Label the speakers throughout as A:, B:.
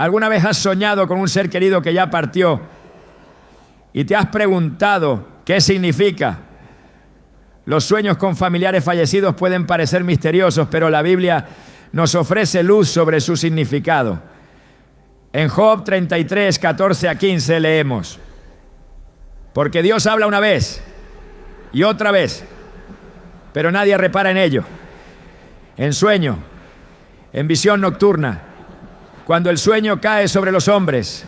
A: ¿Alguna vez has soñado con un ser querido que ya partió y te has preguntado qué significa? Los sueños con familiares fallecidos pueden parecer misteriosos, pero la Biblia nos ofrece luz sobre su significado. En Job 33, 14 a 15 leemos: porque Dios habla una vez y otra vez, pero nadie repara en ello. En sueño, en visión nocturna, cuando el sueño cae sobre los hombres,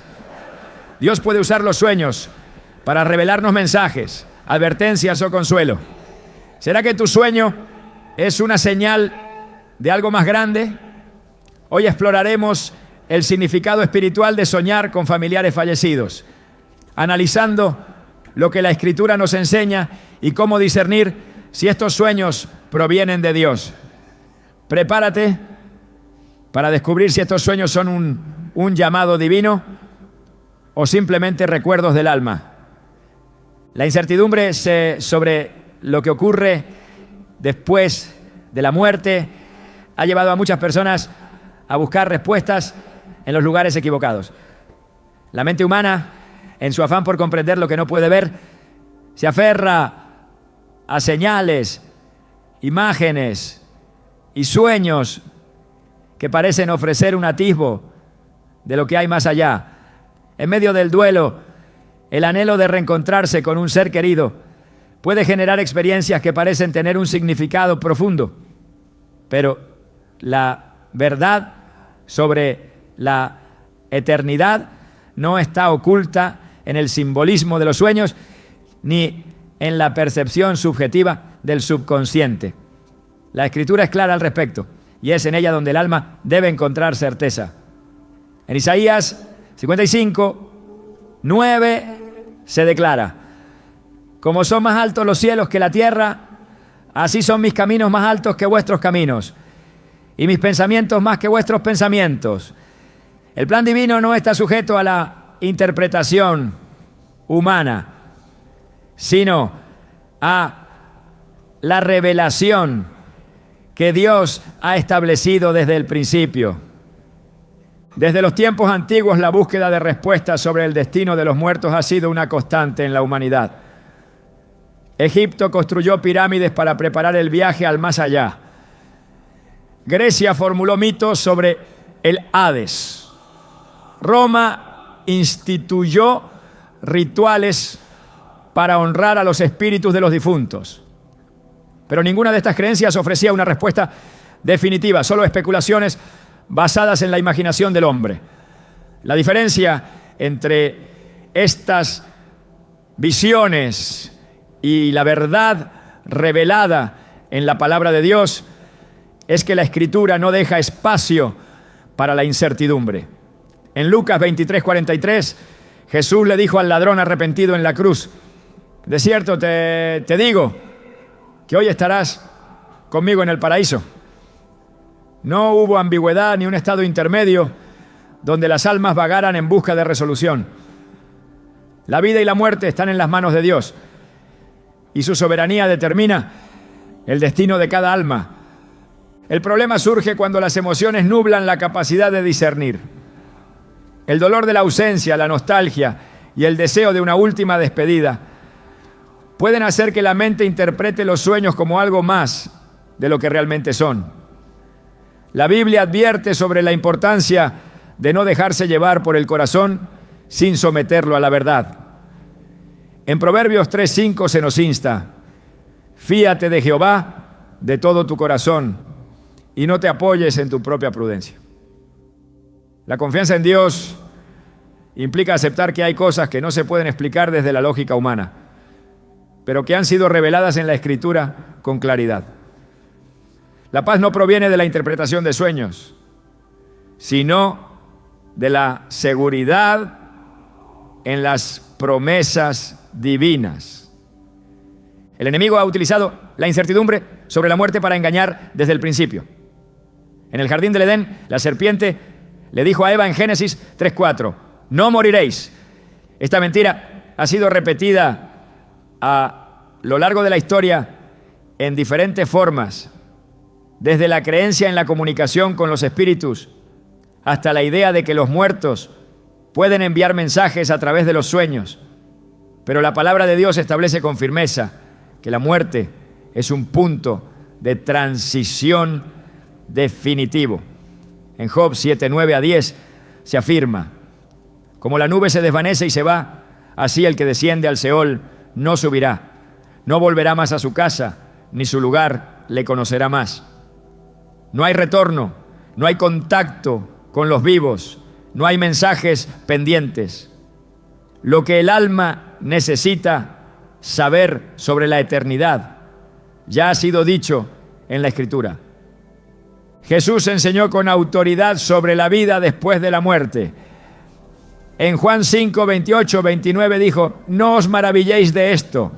A: Dios puede usar los sueños para revelarnos mensajes, advertencias o consuelo. ¿Será que tu sueño es una señal de algo más grande? Hoy exploraremos el significado espiritual de soñar con familiares fallecidos, analizando lo que la Escritura nos enseña y cómo discernir si estos sueños provienen de Dios. Prepárate para descubrir si estos sueños son un llamado divino o simplemente recuerdos del alma. La incertidumbre sobre lo que ocurre después de la muerte ha llevado a muchas personas a buscar respuestas en los lugares equivocados. La mente humana, en su afán por comprender lo que no puede ver, se aferra a señales, imágenes y sueños que parecen ofrecer un atisbo de lo que hay más allá. En medio del duelo, el anhelo de reencontrarse con un ser querido puede generar experiencias que parecen tener un significado profundo, pero la verdad sobre la eternidad no está oculta en el simbolismo de los sueños ni en la percepción subjetiva del subconsciente. La Escritura es clara al respecto y es en ella donde el alma debe encontrar certeza. En Isaías 55, 9 se declara: como son más altos los cielos que la tierra, así son mis caminos más altos que vuestros caminos, y mis pensamientos más que vuestros pensamientos. El plan divino no está sujeto a la interpretación humana, sino a la revelación que Dios ha establecido desde el principio. Desde los tiempos antiguos, la búsqueda de respuestas sobre el destino de los muertos ha sido una constante en la humanidad. Egipto construyó pirámides para preparar el viaje al más allá. Grecia formuló mitos sobre el Hades. Roma instituyó rituales para honrar a los espíritus de los difuntos. Pero ninguna de estas creencias ofrecía una respuesta definitiva, solo especulaciones basadas en la imaginación del hombre. La diferencia entre estas visiones y la verdad revelada en la palabra de Dios es que la Escritura no deja espacio para la incertidumbre. En Lucas 23:43, Jesús le dijo al ladrón arrepentido en la cruz: de cierto te digo que hoy estarás conmigo en el paraíso. No hubo ambigüedad ni un estado intermedio donde las almas vagaran en busca de resolución. La vida y la muerte están en las manos de Dios y su soberanía determina el destino de cada alma. El problema surge cuando las emociones nublan la capacidad de discernir. El dolor de la ausencia, la nostalgia y el deseo de una última despedida pueden hacer que la mente interprete los sueños como algo más de lo que realmente son. La Biblia advierte sobre la importancia de no dejarse llevar por el corazón sin someterlo a la verdad. En Proverbios 3:5 se nos insta: fíate de Jehová de todo tu corazón y no te apoyes en tu propia prudencia. La confianza en Dios implica aceptar que hay cosas que no se pueden explicar desde la lógica humana, pero que han sido reveladas en la Escritura con claridad. La paz no proviene de la interpretación de sueños, sino de la seguridad en las promesas divinas. El enemigo ha utilizado la incertidumbre sobre la muerte para engañar desde el principio. En el jardín del Edén, la serpiente le dijo a Eva en Génesis 3:4: no moriréis. Esta mentira ha sido repetida a lo largo de la historia en diferentes formas, desde la creencia en la comunicación con los espíritus hasta la idea de que los muertos pueden enviar mensajes a través de los sueños. Pero la palabra de Dios establece con firmeza que la muerte es un punto de transición definitivo. En Job 7:9-10 se afirma: como la nube se desvanece y se va, así el que desciende al Seol no subirá, no volverá más a su casa, ni su lugar le conocerá más. No hay retorno, no hay contacto con los vivos, no hay mensajes pendientes. Lo que el alma necesita saber sobre la eternidad ya ha sido dicho en la Escritura. Jesús enseñó con autoridad sobre la vida después de la muerte. En Juan 5:28-29 dijo: no os maravilléis de esto,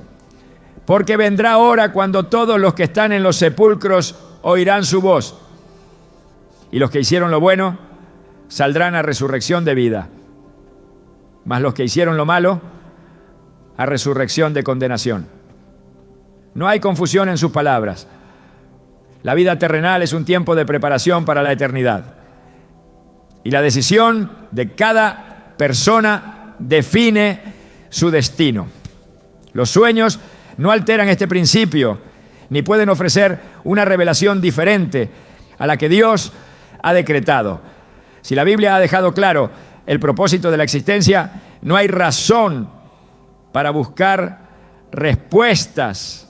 A: porque vendrá hora cuando todos los que están en los sepulcros oirán su voz, y los que hicieron lo bueno saldrán a resurrección de vida, mas los que hicieron lo malo a resurrección de condenación. No hay confusión en sus palabras. La vida terrenal es un tiempo de preparación para la eternidad, y la decisión de cada persona define su destino. Los sueños no alteran este principio, ni pueden ofrecer una revelación diferente a la que Dios ha decretado. Si la Biblia ha dejado claro el propósito de la existencia, no hay razón para buscar respuestas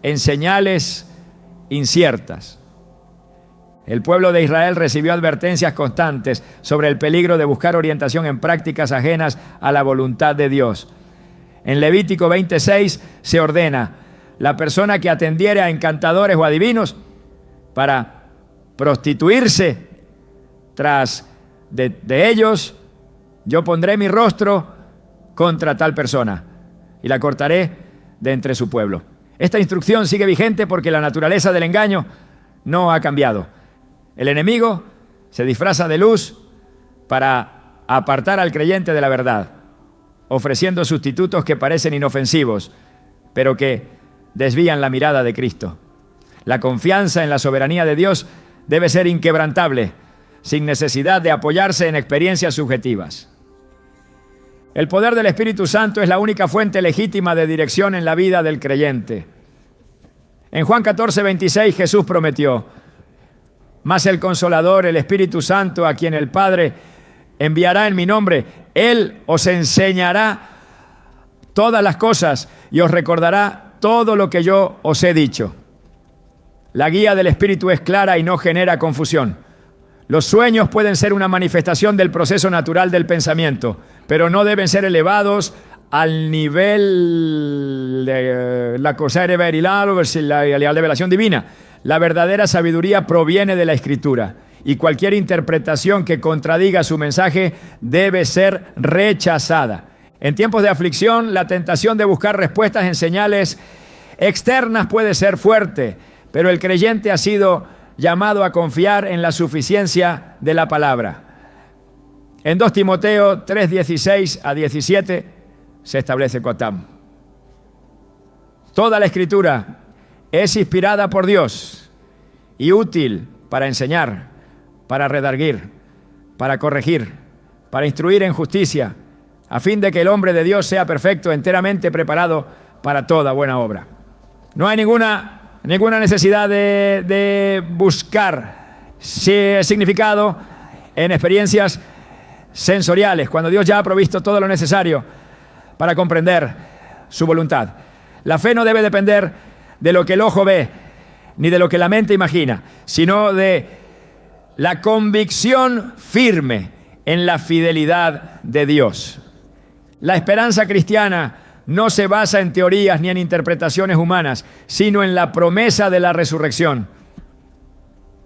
A: en señales inciertas. El pueblo de Israel recibió advertencias constantes sobre el peligro de buscar orientación en prácticas ajenas a la voluntad de Dios. En Levítico 26 se ordena: la persona que atendiere a encantadores o adivinos para prostituirse tras de ellos, yo pondré mi rostro contra tal persona y la cortaré de entre su pueblo. Esta instrucción sigue vigente porque la naturaleza del engaño no ha cambiado. El enemigo se disfraza de luz para apartar al creyente de la verdad, ofreciendo sustitutos que parecen inofensivos, pero que desvían la mirada de Cristo. La confianza en la soberanía de Dios debe ser inquebrantable, sin necesidad de apoyarse en experiencias subjetivas. El poder del Espíritu Santo es la única fuente legítima de dirección en la vida del creyente. En Juan 14:26 Jesús prometió: mas el Consolador, el Espíritu Santo, a quien el Padre enviará en mi nombre, Él os enseñará todas las cosas y os recordará todo lo que yo os he dicho. La guía del Espíritu es clara y no genera confusión. Los sueños pueden ser una manifestación del proceso natural del pensamiento, pero no deben ser elevados al nivel de la cosa revelada o la revelación divina. La verdadera sabiduría proviene de la Escritura, y cualquier interpretación que contradiga su mensaje debe ser rechazada. En tiempos de aflicción, la tentación de buscar respuestas en señales externas puede ser fuerte, pero el creyente ha sido llamado a confiar en la suficiencia de la palabra. En 2 Timoteo 3:16-17 se establece Cotam: toda la Escritura es inspirada por Dios y útil para enseñar, para redarguir, para corregir, para instruir en justicia, a fin de que el hombre de Dios sea perfecto, enteramente preparado para toda buena obra. No hay ninguna necesidad de buscar significado en experiencias sensoriales, cuando Dios ya ha provisto todo lo necesario para comprender su voluntad. La fe no debe depender de lo que el ojo ve, ni de lo que la mente imagina, sino de la convicción firme en la fidelidad de Dios. La esperanza cristiana no se basa en teorías ni en interpretaciones humanas, sino en la promesa de la resurrección.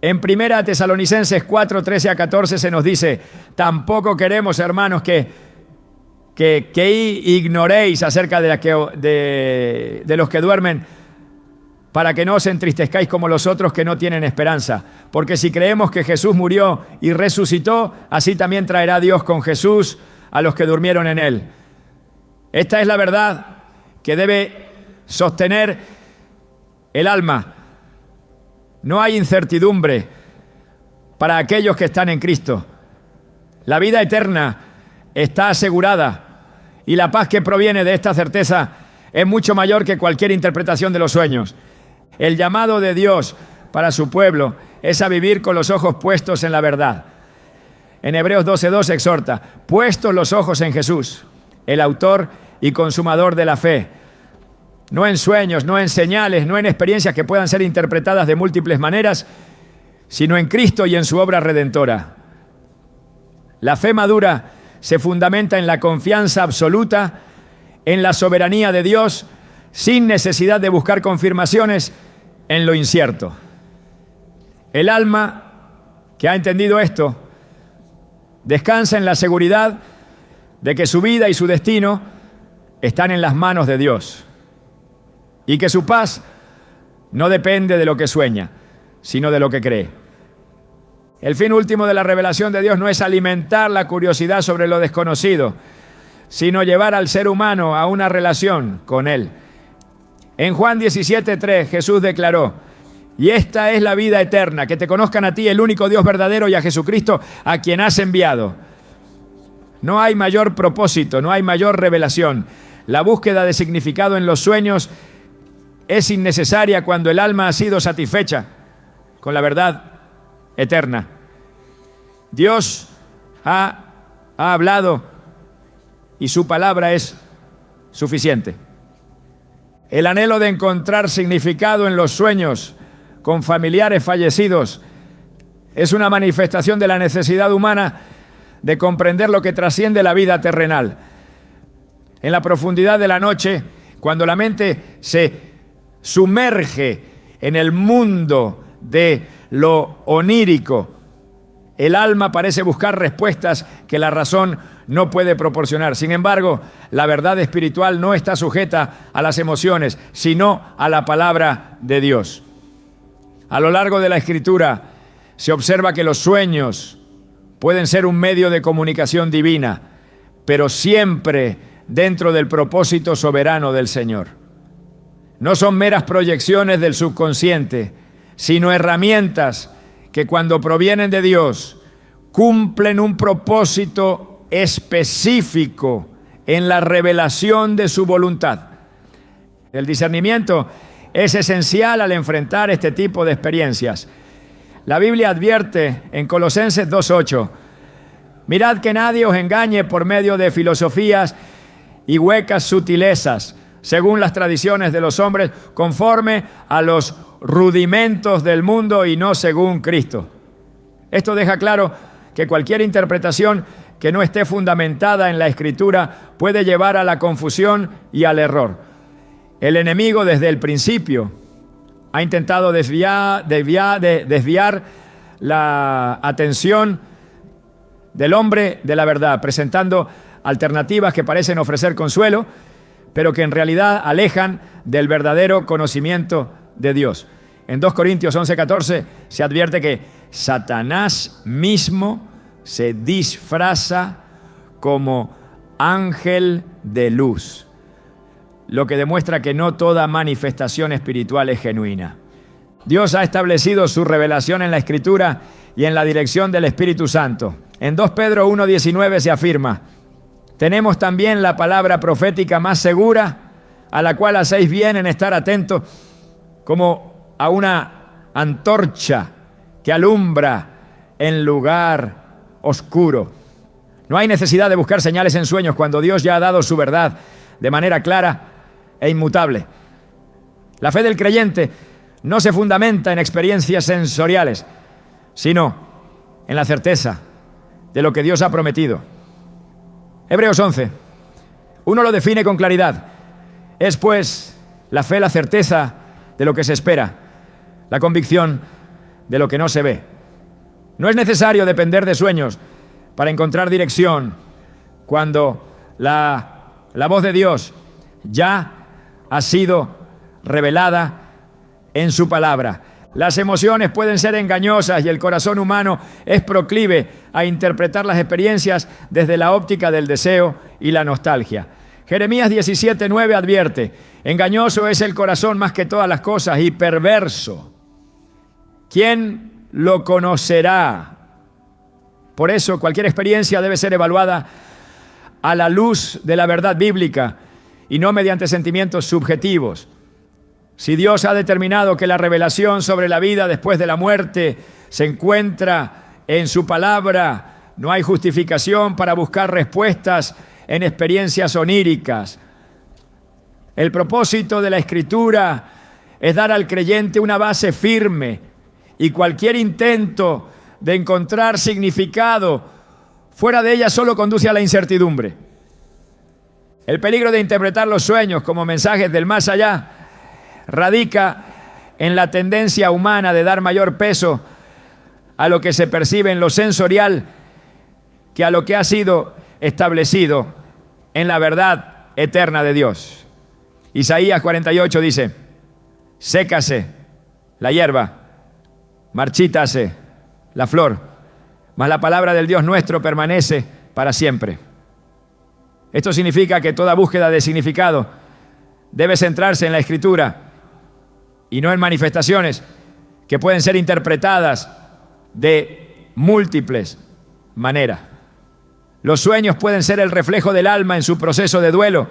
A: En 1 Tesalonicenses 4:13-14 se nos dice: tampoco queremos, hermanos, que ignoréis acerca de los que duermen, para que no os entristezcáis como los otros que no tienen esperanza. Porque si creemos que Jesús murió y resucitó, así también traerá Dios con Jesús a los que durmieron en él. Esta es la verdad que debe sostener el alma. No hay incertidumbre para aquellos que están en Cristo, La vida eterna está asegurada y la paz que proviene de esta certeza es mucho mayor que cualquier interpretación de los sueños. El llamado de Dios para su pueblo es a vivir con los ojos puestos en la verdad. En Hebreos 12:2 exhorta: puestos los ojos en Jesús, el autor y consumador de la fe. No en sueños, no en señales, no en experiencias que puedan ser interpretadas de múltiples maneras, sino en Cristo y en su obra redentora. La fe madura se fundamenta en la confianza absoluta en la soberanía de Dios, sin necesidad de buscar confirmaciones en lo incierto. El alma que ha entendido esto descansa en la seguridad de que su vida y su destino están en las manos de Dios y que su paz no depende de lo que sueña, sino de lo que cree. El fin último de la revelación de Dios no es alimentar la curiosidad sobre lo desconocido, sino llevar al ser humano a una relación con Él. En Juan 17:3 Jesús declaró: y esta es la vida eterna, que te conozcan a ti, el único Dios verdadero, y a Jesucristo, a quien has enviado. No hay mayor propósito, no hay mayor revelación. La búsqueda de significado en los sueños es innecesaria cuando el alma ha sido satisfecha con la verdad eterna. Dios ha hablado y su palabra es suficiente. El anhelo de encontrar significado en los sueños con familiares fallecidos es una manifestación de la necesidad humana de comprender lo que trasciende la vida terrenal. En la profundidad de la noche, cuando la mente se sumerge en el mundo de lo onírico, el alma parece buscar respuestas que la razón no puede proporcionar. Sin embargo, la verdad espiritual no está sujeta a las emociones, sino a la palabra de Dios. A lo largo de la Escritura se observa que los sueños pueden ser un medio de comunicación divina, pero siempre dentro del propósito soberano del Señor. No son meras proyecciones del subconsciente, sino herramientas que cuando provienen de Dios cumplen un propósito específico en la revelación de su voluntad. El discernimiento es esencial al enfrentar este tipo de experiencias. La Biblia advierte en Colosenses 2:8: mirad que nadie os engañe por medio de filosofías y huecas sutilezas, según las tradiciones de los hombres, conforme a los rudimentos del mundo y no según Cristo. Esto deja claro que cualquier interpretación que no esté fundamentada en la Escritura puede llevar a la confusión y al error. El enemigo desde el principio ha intentado desviar la atención del hombre de la verdad, presentando alternativas que parecen ofrecer consuelo, pero que en realidad alejan del verdadero conocimiento de Dios. En 2 Corintios 11:14 se advierte que Satanás mismo se disfraza como ángel de luz, lo que demuestra que no toda manifestación espiritual es genuina. Dios ha establecido su revelación en la Escritura y en la dirección del Espíritu Santo. En 2 Pedro 1:19 se afirma: tenemos también la palabra profética más segura, a la cual hacéis bien en estar atentos, como a una antorcha que alumbra en lugar oscuro. No hay necesidad de buscar señales en sueños cuando Dios ya ha dado su verdad de manera clara e inmutable. La fe del creyente no se fundamenta en experiencias sensoriales, sino en la certeza de lo que Dios ha prometido. Hebreos 11, uno lo define con claridad. Es pues la fe la certeza de lo que se espera, la convicción de lo que no se ve. No es necesario depender de sueños para encontrar dirección cuando la voz de Dios ya ha sido revelada en su palabra. Las emociones pueden ser engañosas y el corazón humano es proclive a interpretar las experiencias desde la óptica del deseo y la nostalgia. Jeremías 17:9 advierte: engañoso es el corazón más que todas las cosas y perverso. ¿Quién lo conocerá? Por eso cualquier experiencia debe ser evaluada a la luz de la verdad bíblica y no mediante sentimientos subjetivos. Si Dios ha determinado que la revelación sobre la vida después de la muerte se encuentra en su palabra, no hay justificación para buscar respuestas en experiencias oníricas. El propósito de la Escritura es dar al creyente una base firme, y cualquier intento de encontrar significado fuera de ella solo conduce a la incertidumbre. El peligro de interpretar los sueños como mensajes del más allá radica en la tendencia humana de dar mayor peso a lo que se percibe en lo sensorial que a lo que ha sido establecido en la verdad eterna de Dios. Isaías 48 dice: sécase la hierba, marchítase la flor, mas la palabra del Dios nuestro permanece para siempre. Esto significa que toda búsqueda de significado debe centrarse en la Escritura y no en manifestaciones que pueden ser interpretadas de múltiples maneras. Los sueños pueden ser el reflejo del alma en su proceso de duelo,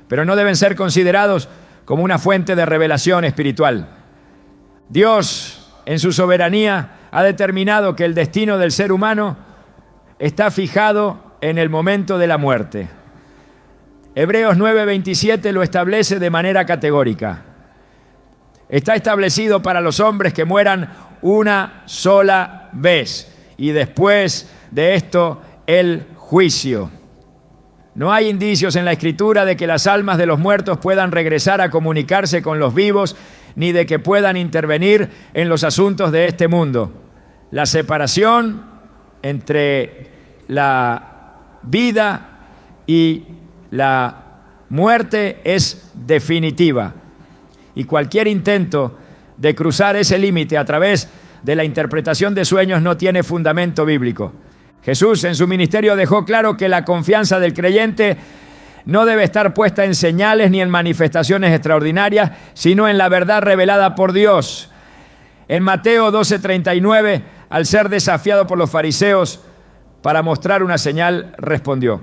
A: pero no deben ser considerados como una fuente de revelación espiritual. Dios, en su soberanía, ha determinado que el destino del ser humano está fijado en el momento de la muerte. Hebreos 9:27 lo establece de manera categórica. Está establecido para los hombres que mueran una sola vez y después de esto el juicio. No hay indicios en la Escritura de que las almas de los muertos puedan regresar a comunicarse con los vivos, ni de que puedan intervenir en los asuntos de este mundo. La separación entre la vida y la muerte es definitiva. Y cualquier intento de cruzar ese límite a través de la interpretación de sueños no tiene fundamento bíblico. Jesús en su ministerio dejó claro que la confianza del creyente no debe estar puesta en señales ni en manifestaciones extraordinarias, sino en la verdad revelada por Dios. En Mateo 12:39, al ser desafiado por los fariseos para mostrar una señal, respondió: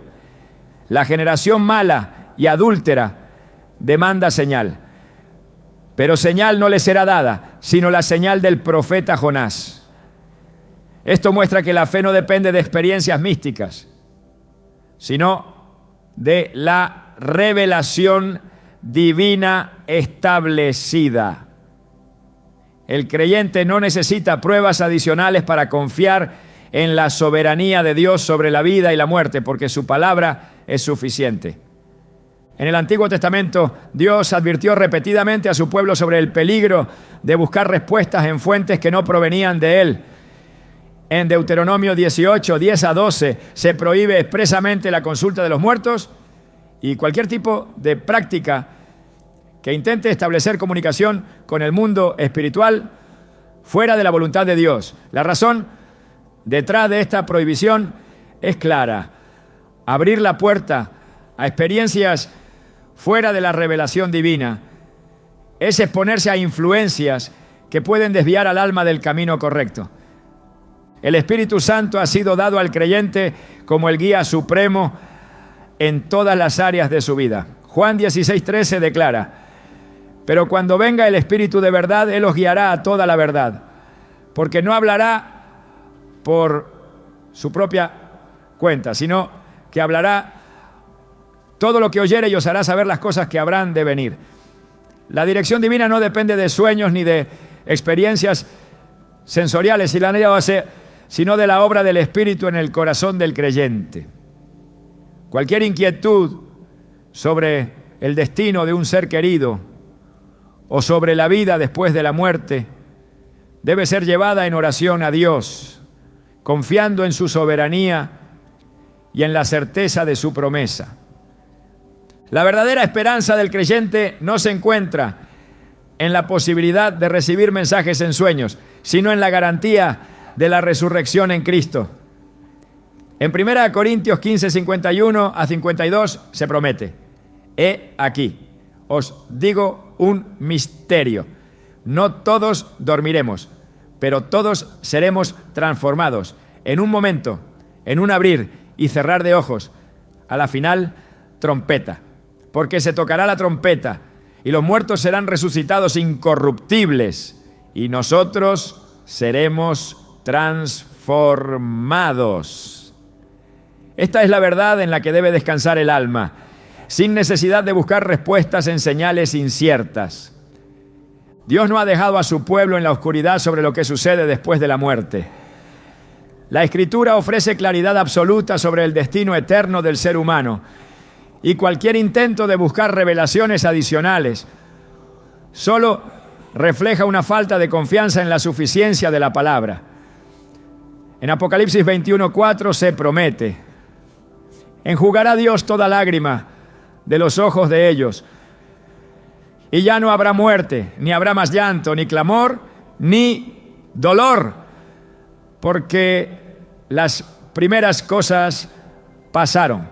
A: la generación mala y adúltera demanda señal, pero señal no le será dada, sino la señal del profeta Jonás. Esto muestra que la fe no depende de experiencias místicas, sino de la revelación divina establecida. El creyente no necesita pruebas adicionales para confiar en la soberanía de Dios sobre la vida y la muerte, porque su palabra es suficiente. En el Antiguo Testamento, Dios advirtió repetidamente a su pueblo sobre el peligro de buscar respuestas en fuentes que no provenían de Él. En Deuteronomio 18, 10 a 12, se prohíbe expresamente la consulta de los muertos y cualquier tipo de práctica que intente establecer comunicación con el mundo espiritual fuera de la voluntad de Dios. La razón detrás de esta prohibición es clara: abrir la puerta a experiencias fuera de la revelación divina es exponerse a influencias que pueden desviar al alma del camino correcto. El Espíritu Santo ha sido dado al creyente como el guía supremo en todas las áreas de su vida. Juan 16:13 declara: pero cuando venga el Espíritu de verdad, Él os guiará a toda la verdad, porque no hablará por su propia cuenta, sino que hablará todo lo que oyere y os hará saber las cosas que habrán de venir. La dirección divina no depende de sueños ni de experiencias sensoriales, sino de la obra del Espíritu en el corazón del creyente. Cualquier inquietud sobre el destino de un ser querido o sobre la vida después de la muerte debe ser llevada en oración a Dios, confiando en su soberanía y en la certeza de su promesa. La verdadera esperanza del creyente no se encuentra en la posibilidad de recibir mensajes en sueños, sino en la garantía de la resurrección en Cristo. En 1 Corintios 15, 51 a 52 se promete: he aquí, os digo un misterio, no todos dormiremos, pero todos seremos transformados en un momento, en un abrir y cerrar de ojos, a la final, trompeta. Porque se tocará la trompeta y los muertos serán resucitados incorruptibles y nosotros seremos transformados. Esta es la verdad en la que debe descansar el alma, sin necesidad de buscar respuestas en señales inciertas. Dios no ha dejado a su pueblo en la oscuridad sobre lo que sucede después de la muerte. La Escritura ofrece claridad absoluta sobre el destino eterno del ser humano y cualquier intento de buscar revelaciones adicionales solo refleja una falta de confianza en la suficiencia de la palabra. En Apocalipsis 21:4 se promete: enjugará Dios toda lágrima de los ojos de ellos, y ya no habrá muerte, ni habrá más llanto, ni clamor, ni dolor, porque las primeras cosas pasaron.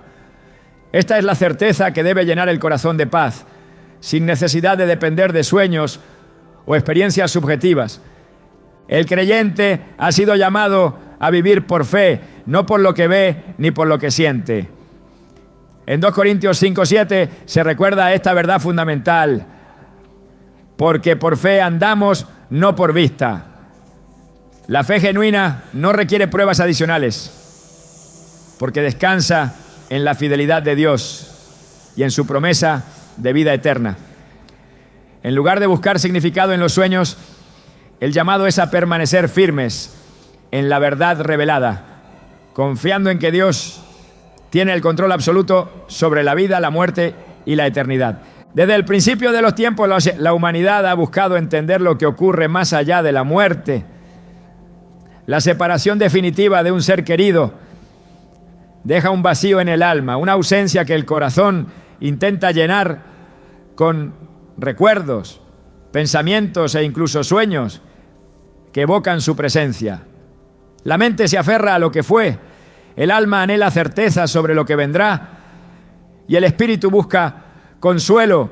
A: Esta es la certeza que debe llenar el corazón de paz, sin necesidad de depender de sueños o experiencias subjetivas. El creyente ha sido llamado a vivir por fe, no por lo que ve ni por lo que siente. En 2 Corintios 5:7 se recuerda esta verdad fundamental: porque por fe andamos, no por vista. La fe genuina no requiere pruebas adicionales, porque descansa en la fidelidad de Dios y en su promesa de vida eterna. En lugar de buscar significado en los sueños, el llamado es a permanecer firmes en la verdad revelada, confiando en que Dios tiene el control absoluto sobre la vida, la muerte y la eternidad. Desde el principio de los tiempos, la humanidad ha buscado entender lo que ocurre más allá de la muerte. La separación definitiva de un ser querido deja un vacío en el alma, una ausencia que el corazón intenta llenar con recuerdos, pensamientos e incluso sueños que evocan su presencia. La mente se aferra a lo que fue, el alma anhela certeza sobre lo que vendrá y el espíritu busca consuelo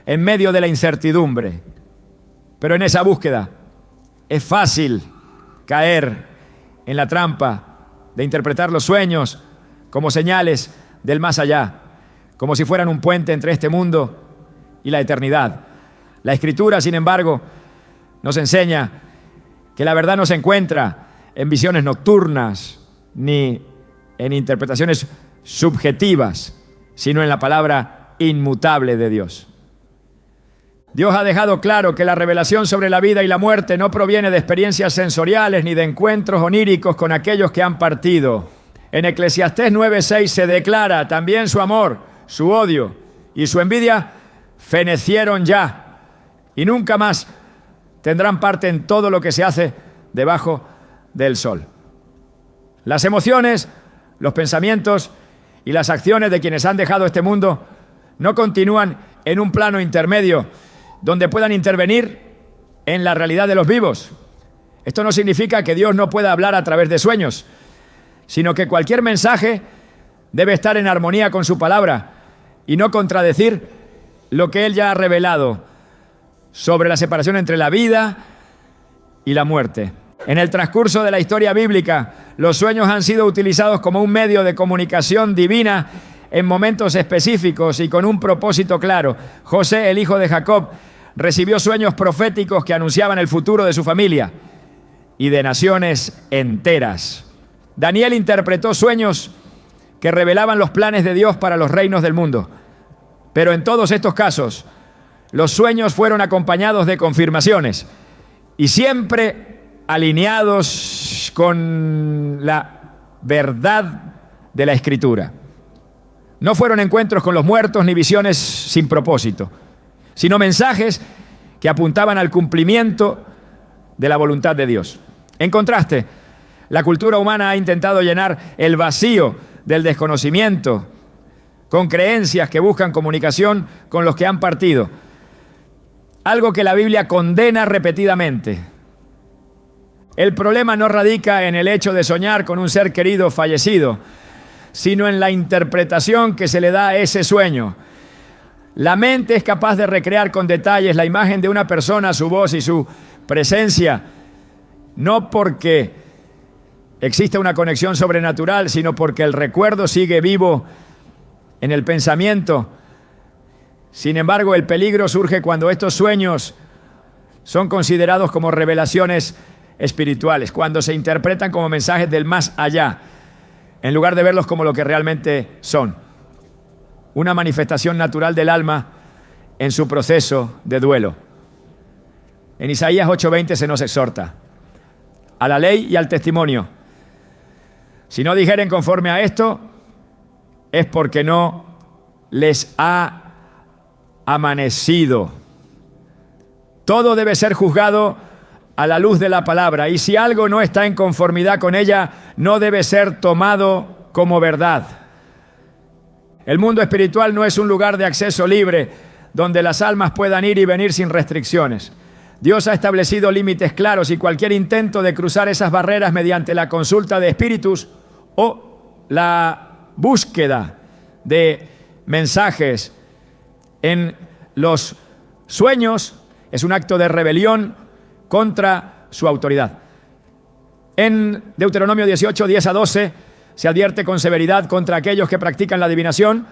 A: en medio de la incertidumbre. Pero en esa búsqueda es fácil caer en la trampa de interpretar los sueños como señales del más allá, como si fueran un puente entre este mundo y la eternidad. La Escritura, sin embargo, nos enseña que la verdad no se encuentra en visiones nocturnas ni en interpretaciones subjetivas, sino en la palabra inmutable de Dios. Dios ha dejado claro que la revelación sobre la vida y la muerte no proviene de experiencias sensoriales ni de encuentros oníricos con aquellos que han partido. En Eclesiastés 9:6 se declara: también su amor, su odio y su envidia fenecieron ya, y nunca más tendrán parte en todo lo que se hace debajo del sol. Las emociones, los pensamientos y las acciones de quienes han dejado este mundo no continúan en un plano intermedio donde puedan intervenir en la realidad de los vivos. Esto no significa que Dios no pueda hablar a través de sueños, sino que cualquier mensaje debe estar en armonía con su palabra y no contradecir lo que Él ya ha revelado sobre la separación entre la vida y la muerte. En el transcurso de la historia bíblica, los sueños han sido utilizados como un medio de comunicación divina en momentos específicos y con un propósito claro. José, el hijo de Jacob, recibió sueños proféticos que anunciaban el futuro de su familia y de naciones enteras. Daniel interpretó sueños que revelaban los planes de Dios para los reinos del mundo. Pero en todos estos casos, los sueños fueron acompañados de confirmaciones y siempre alineados con la verdad de la Escritura. No fueron encuentros con los muertos ni visiones sin propósito, sino mensajes que apuntaban al cumplimiento de la voluntad de Dios. En contraste, la cultura humana ha intentado llenar el vacío del desconocimiento con creencias que buscan comunicación con los que han partido, algo que la Biblia condena repetidamente. El problema no radica en el hecho de soñar con un ser querido fallecido, sino en la interpretación que se le da a ese sueño. La mente es capaz de recrear con detalles la imagen de una persona, su voz y su presencia, no porque existe una conexión sobrenatural, sino porque el recuerdo sigue vivo en el pensamiento. Sin embargo, el peligro surge cuando estos sueños son considerados como revelaciones espirituales, cuando se interpretan como mensajes del más allá, en lugar de verlos como lo que realmente son, una manifestación natural del alma en su proceso de duelo. En Isaías 8:20 se nos exhorta a la ley y al testimonio. Si no dijeren conforme a esto, es porque no les ha amanecido. Todo debe ser juzgado a la luz de la palabra, y si algo no está en conformidad con ella, no debe ser tomado como verdad. El mundo espiritual no es un lugar de acceso libre donde las almas puedan ir y venir sin restricciones. Dios ha establecido límites claros, y cualquier intento de cruzar esas barreras mediante la consulta de espíritus o la búsqueda de mensajes en los sueños es un acto de rebelión contra su autoridad. En Deuteronomio 18, 10-12, se advierte con severidad contra aquellos que practican la adivinación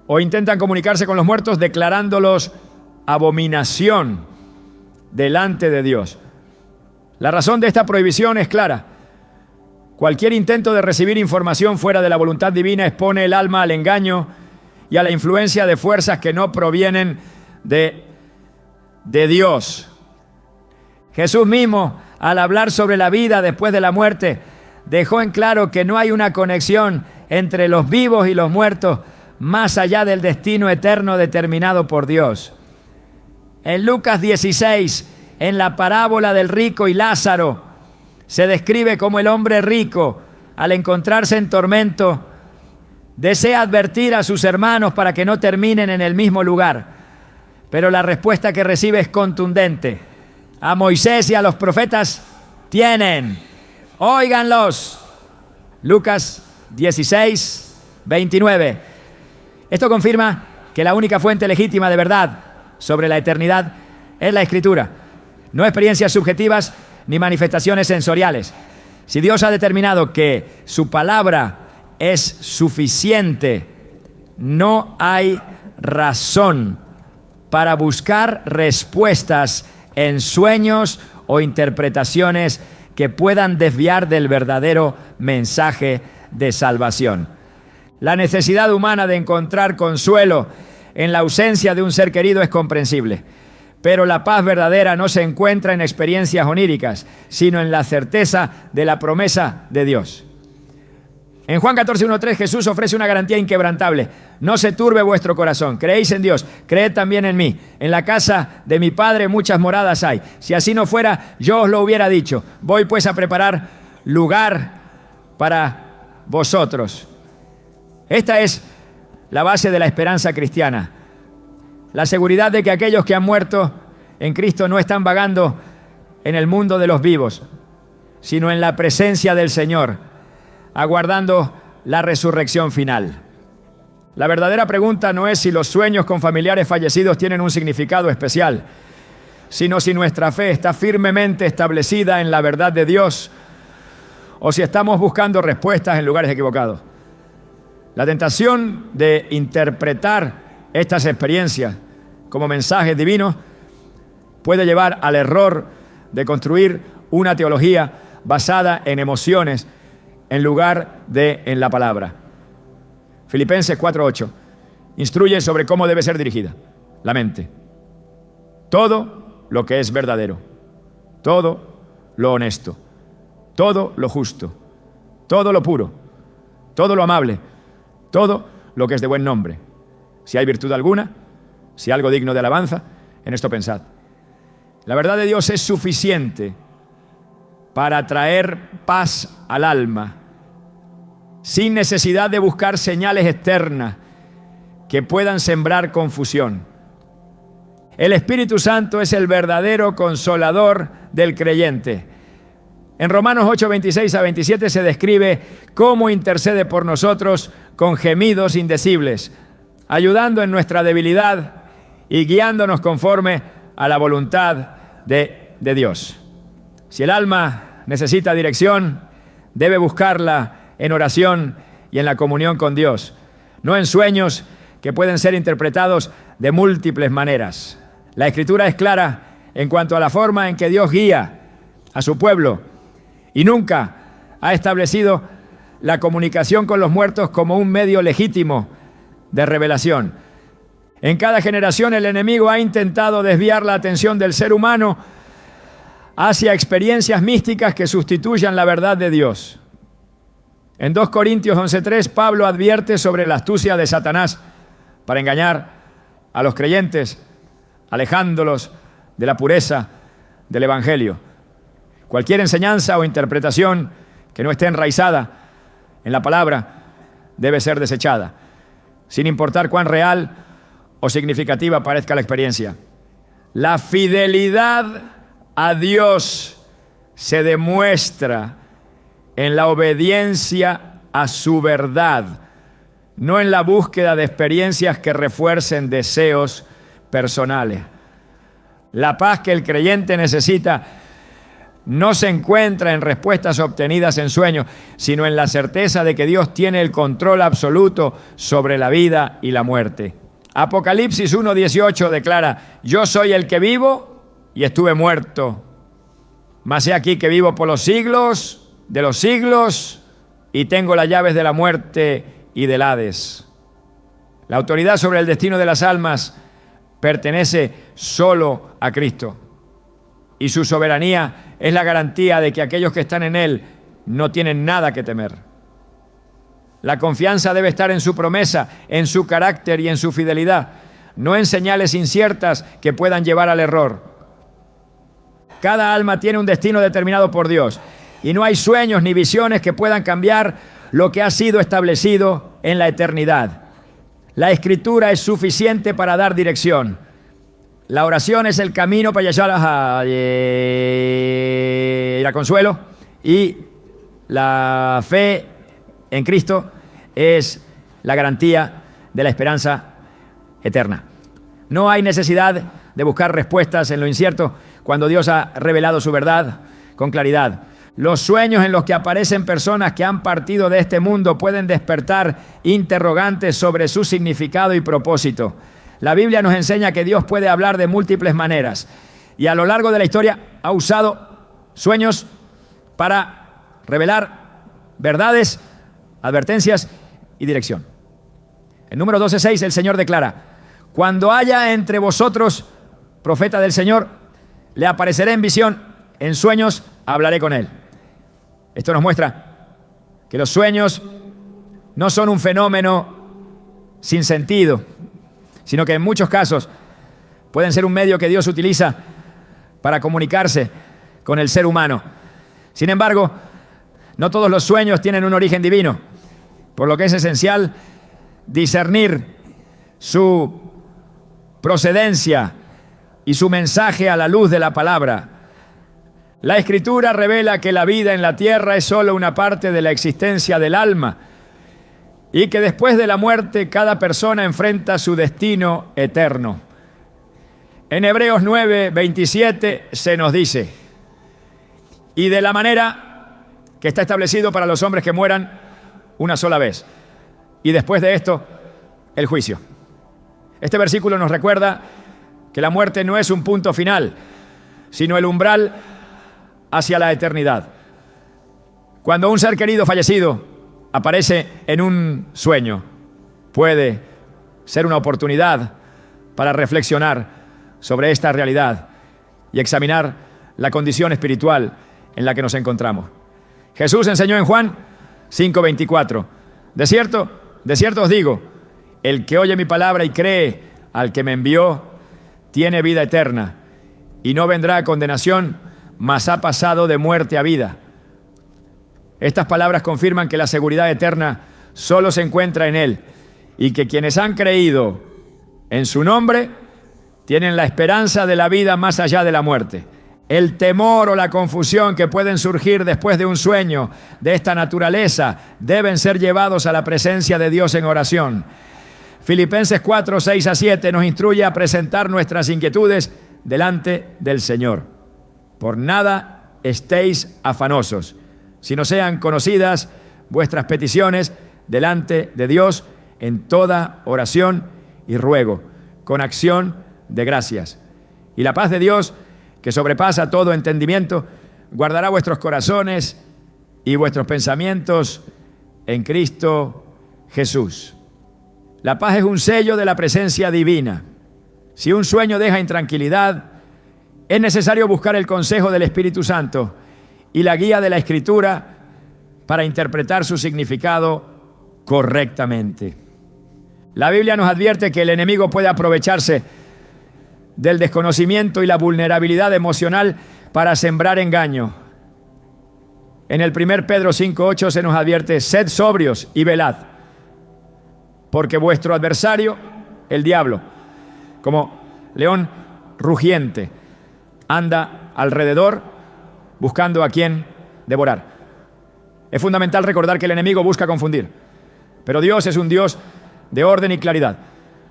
A: o intentan comunicarse con los muertos, declarándolos abominación delante de Dios. La razón de esta prohibición es clara. Cualquier intento de recibir información fuera de la voluntad divina expone el alma al engaño y a la influencia de fuerzas que no provienen de Dios. Jesús mismo, al hablar sobre la vida después de la muerte, dejó en claro que no hay una conexión entre los vivos y los muertos más allá del destino eterno determinado por Dios. En Lucas 16, en la parábola del rico y Lázaro, se describe cómo el hombre rico, al encontrarse en tormento, desea advertir a sus hermanos para que no terminen en el mismo lugar. Pero la respuesta que recibe es contundente. A Moisés y a los profetas tienen, óiganlos. Lucas 16, 29. Esto confirma que la única fuente legítima de verdad sobre la eternidad es la Escritura, no experiencias subjetivas ni manifestaciones sensoriales. Si Dios ha determinado que su palabra es suficiente, no hay razón para buscar respuestas en sueños o interpretaciones que puedan desviar del verdadero mensaje de salvación. La necesidad humana de encontrar consuelo en la ausencia de un ser querido es comprensible, pero la paz verdadera no se encuentra en experiencias oníricas, sino en la certeza de la promesa de Dios. En Juan 14:1-3 Jesús ofrece una garantía inquebrantable. No se turbe vuestro corazón. Creéis en Dios, creed también en mí. En la casa de mi Padre muchas moradas hay. Si así no fuera, yo os lo hubiera dicho. Voy pues a preparar lugar para vosotros. Esta es la base de la esperanza cristiana. La seguridad de que aquellos que han muerto en Cristo no están vagando en el mundo de los vivos, sino en la presencia del Señor, aguardando la resurrección final. La verdadera pregunta no es si los sueños con familiares fallecidos tienen un significado especial, sino si nuestra fe está firmemente establecida en la verdad de Dios o si estamos buscando respuestas en lugares equivocados. La tentación de interpretar estas experiencias como mensajes divinos puede llevar al error de construir una teología basada en emociones en lugar de en la palabra. Filipenses 4:8 instruye sobre cómo debe ser dirigida la mente. Todo lo que es verdadero, todo lo honesto, todo lo justo, todo lo puro, todo lo amable, todo lo que es de buen nombre. Si hay virtud alguna, si algo digno de alabanza, en esto pensad. La verdad de Dios es suficiente para traer paz al alma, sin necesidad de buscar señales externas que puedan sembrar confusión. El Espíritu Santo es el verdadero consolador del creyente. En Romanos 8:26-27 se describe cómo intercede por nosotros con gemidos indecibles, ayudando en nuestra debilidad y guiándonos conforme a la voluntad de Dios. Si el alma necesita dirección, debe buscarla en oración y en la comunión con Dios, no en sueños que pueden ser interpretados de múltiples maneras. La Escritura es clara en cuanto a la forma en que Dios guía a su pueblo y nunca ha establecido la comunicación con los muertos como un medio legítimo de revelación. En cada generación el enemigo ha intentado desviar la atención del ser humano hacia experiencias místicas que sustituyan la verdad de Dios. En 2 Corintios 11:3, Pablo advierte sobre la astucia de Satanás para engañar a los creyentes, alejándolos de la pureza del Evangelio. Cualquier enseñanza o interpretación que no esté enraizada en la palabra debe ser desechada, sin importar cuán real o significativa parezca la experiencia. La fidelidad a Dios se demuestra en la obediencia a su verdad, no en la búsqueda de experiencias que refuercen deseos personales. La paz que el creyente necesita no se encuentra en respuestas obtenidas en sueños, sino en la certeza de que Dios tiene el control absoluto sobre la vida y la muerte. Apocalipsis 1:18 declara: yo soy el que vivo y estuve muerto, mas he aquí que vivo por los siglos de los siglos y tengo las llaves de la muerte y del Hades. La autoridad sobre el destino de las almas pertenece solo a Cristo, y su soberanía es la garantía de que aquellos que están en Él no tienen nada que temer. La confianza debe estar en su promesa, en su carácter y en su fidelidad, no en señales inciertas que puedan llevar al error. Cada alma tiene un destino determinado por Dios, y no hay sueños ni visiones que puedan cambiar lo que ha sido establecido en la eternidad. La Escritura es suficiente para dar dirección. La oración es el camino para llegar a consuelo, y la fe en Cristo es la garantía de la esperanza eterna. No hay necesidad de buscar respuestas en lo incierto cuando Dios ha revelado su verdad con claridad. Los sueños en los que aparecen personas que han partido de este mundo pueden despertar interrogantes sobre su significado y propósito. La Biblia nos enseña que Dios puede hablar de múltiples maneras, y a lo largo de la historia ha usado sueños para revelar verdades, advertencias y dirección. En Números 12:6 el Señor declara: cuando haya entre vosotros profeta del Señor, le apareceré en visión, en sueños hablaré con él. Esto nos muestra que los sueños no son un fenómeno sin sentido, sino que en muchos casos pueden ser un medio que Dios utiliza para comunicarse con el ser humano. Sin embargo, no todos los sueños tienen un origen divino, por lo que es esencial discernir su procedencia y su mensaje a la luz de la palabra. La Escritura revela que la vida en la tierra es solo una parte de la existencia del alma, y que después de la muerte cada persona enfrenta su destino eterno. En Hebreos 9:27 se nos dice: y de la manera que está establecido para los hombres que mueran una sola vez, y después de esto el juicio. Este versículo nos recuerda que la muerte no es un punto final, sino el umbral hacia la eternidad. Cuando un ser querido fallecido aparece en un sueño, puede ser una oportunidad para reflexionar sobre esta realidad y examinar la condición espiritual en la que nos encontramos. Jesús enseñó en Juan 5:24: de cierto os digo, el que oye mi palabra y cree al que me envió, tiene vida eterna, y no vendrá a condenación, mas ha pasado de muerte a vida. Estas palabras confirman que la seguridad eterna solo se encuentra en Él, y que quienes han creído en su nombre tienen la esperanza de la vida más allá de la muerte. El temor o la confusión que pueden surgir después de un sueño de esta naturaleza deben ser llevados a la presencia de Dios en oración. Filipenses 4:6-7 nos instruye a presentar nuestras inquietudes delante del Señor. Por nada estéis afanosos, sino sean conocidas vuestras peticiones delante de Dios en toda oración y ruego, con acción de gracias. Y la paz de Dios, que sobrepasa todo entendimiento, guardará vuestros corazones y vuestros pensamientos en Cristo Jesús. La paz es un sello de la presencia divina. Si un sueño deja intranquilidad, es necesario buscar el consejo del Espíritu Santo y la guía de la Escritura para interpretar su significado correctamente. La Biblia nos advierte que el enemigo puede aprovecharse del desconocimiento y la vulnerabilidad emocional para sembrar engaño. En el 1 Pedro 5:8 se nos advierte: sed sobrios y velad, porque vuestro adversario, el diablo, como león rugiente, anda alrededor buscando a quien devorar. Es fundamental recordar que el enemigo busca confundir, pero Dios es un Dios de orden y claridad.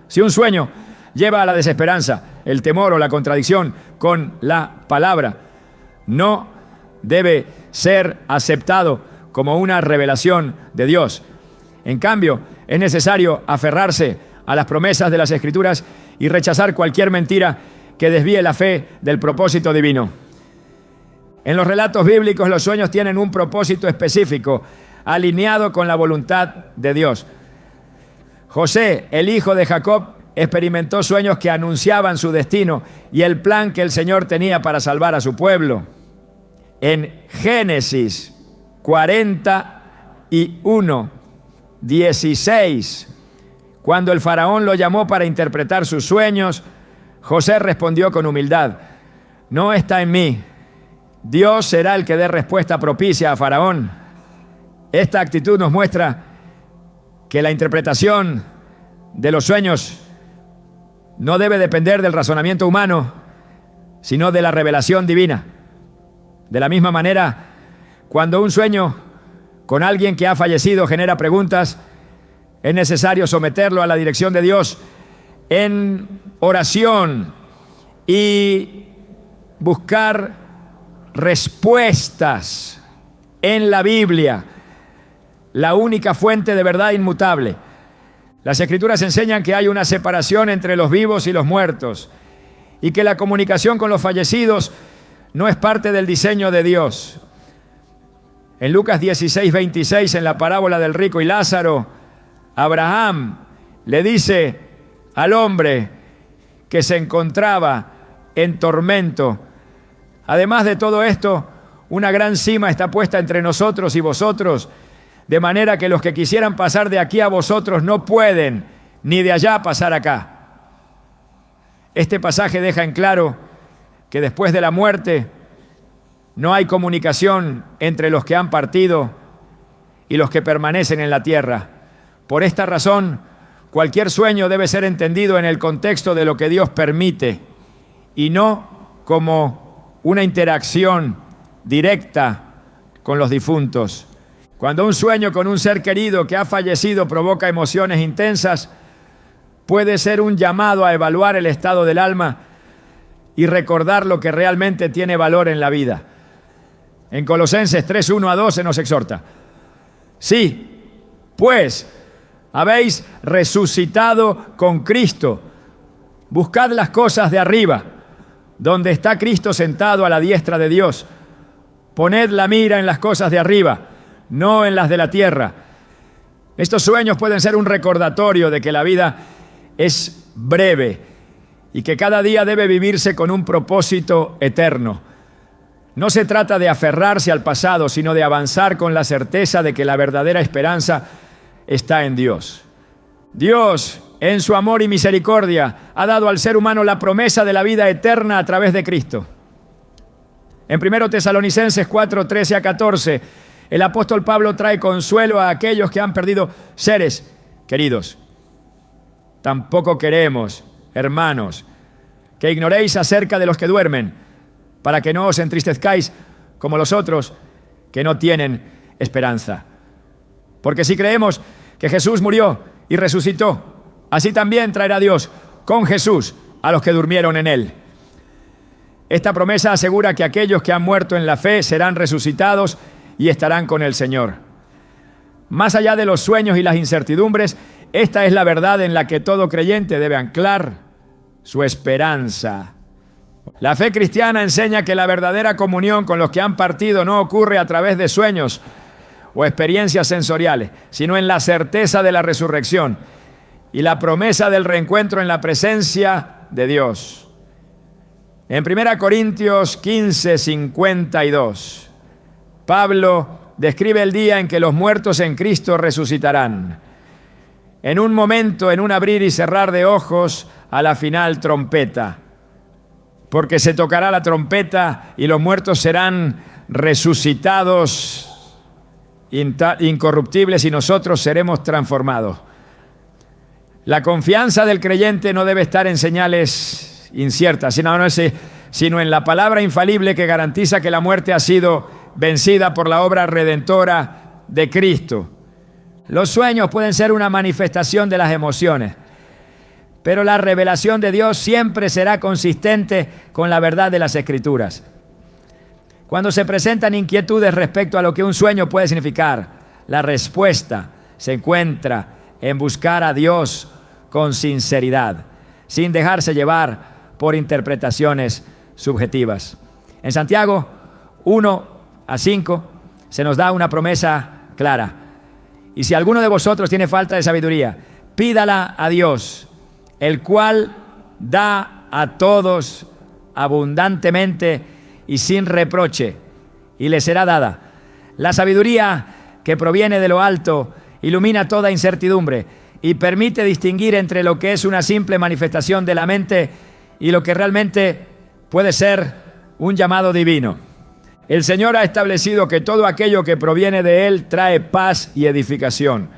A: Si un sueño lleva a la desesperanza, el temor o la contradicción con la palabra, no debe ser aceptado como una revelación de Dios. En cambio, es necesario aferrarse a las promesas de las Escrituras y rechazar cualquier mentira que desvíe la fe del propósito divino. En los relatos bíblicos, los sueños tienen un propósito específico, alineado con la voluntad de Dios. José, el hijo de Jacob, experimentó sueños que anunciaban su destino y el plan que el Señor tenía para salvar a su pueblo. En Génesis 41:16, cuando el faraón lo llamó para interpretar sus sueños, José respondió con humildad: no está en mí. Dios será el que dé respuesta propicia a Faraón. Esta actitud nos muestra que la interpretación de los sueños no debe depender del razonamiento humano, sino de la revelación divina. De la misma manera, cuando un sueño con alguien que ha fallecido genera preguntas, es necesario someterlo a la dirección de Dios en oración y buscar respuestas en la Biblia, la única fuente de verdad inmutable. Las Escrituras enseñan que hay una separación entre los vivos y los muertos y que la comunicación con los fallecidos no es parte del diseño de Dios. En Lucas 16:26, en la parábola del rico y Lázaro, Abraham le dice al hombre que se encontraba en tormento: además de todo esto, una gran cima está puesta entre nosotros y vosotros, de manera que los que quisieran pasar de aquí a vosotros no pueden, ni de allá pasar acá. Este pasaje deja en claro que después de la muerte no hay comunicación entre los que han partido y los que permanecen en la tierra. Por esta razón, cualquier sueño debe ser entendido en el contexto de lo que Dios permite y no como una interacción directa con los difuntos. Cuando un sueño con un ser querido que ha fallecido provoca emociones intensas, puede ser un llamado a evaluar el estado del alma y recordar lo que realmente tiene valor en la vida. En Colosenses 3:1-2 se nos exhorta: sí, pues habéis resucitado con Cristo, buscad las cosas de arriba, donde está Cristo sentado a la diestra de Dios. Poned la mira en las cosas de arriba, no en las de la tierra. Estos sueños pueden ser un recordatorio de que la vida es breve y que cada día debe vivirse con un propósito eterno. No se trata de aferrarse al pasado, sino de avanzar con la certeza de que la verdadera esperanza está en Dios. Dios, en su amor y misericordia, ha dado al ser humano la promesa de la vida eterna a través de Cristo. En 1 Tesalonicenses 4:13-14, el apóstol Pablo trae consuelo a aquellos que han perdido seres queridos. Tampoco queremos, hermanos, que ignoréis acerca de los que duermen, para que no os entristezcáis como los otros que no tienen esperanza. Porque si creemos que Jesús murió y resucitó, así también traerá Dios con Jesús a los que durmieron en él. Esta promesa asegura que aquellos que han muerto en la fe serán resucitados y estarán con el Señor. Más allá de los sueños y las incertidumbres, esta es la verdad en la que todo creyente debe anclar su esperanza. La fe cristiana enseña que la verdadera comunión con los que han partido no ocurre a través de sueños o experiencias sensoriales, sino en la certeza de la resurrección y la promesa del reencuentro en la presencia de Dios. En 1 Corintios 15, 52, Pablo describe el día en que los muertos en Cristo resucitarán. En un momento, en un abrir y cerrar de ojos, a la final trompeta. Porque se tocará la trompeta y los muertos serán resucitados incorruptibles y nosotros seremos transformados. La confianza del creyente no debe estar en señales inciertas, sino en la palabra infalible que garantiza que la muerte ha sido vencida por la obra redentora de Cristo. Los sueños pueden ser una manifestación de las emociones, pero la revelación de Dios siempre será consistente con la verdad de las Escrituras. Cuando se presentan inquietudes respecto a lo que un sueño puede significar, la respuesta se encuentra en buscar a Dios con sinceridad, sin dejarse llevar por interpretaciones subjetivas. En Santiago 1-5 se nos da una promesa clara. Y si alguno de vosotros tiene falta de sabiduría, pídala a Dios, el cual da a todos abundantemente y sin reproche, y le será dada. La sabiduría que proviene de lo alto ilumina toda incertidumbre y permite distinguir entre lo que es una simple manifestación de la mente y lo que realmente puede ser un llamado divino. El Señor ha establecido que todo aquello que proviene de Él trae paz y edificación.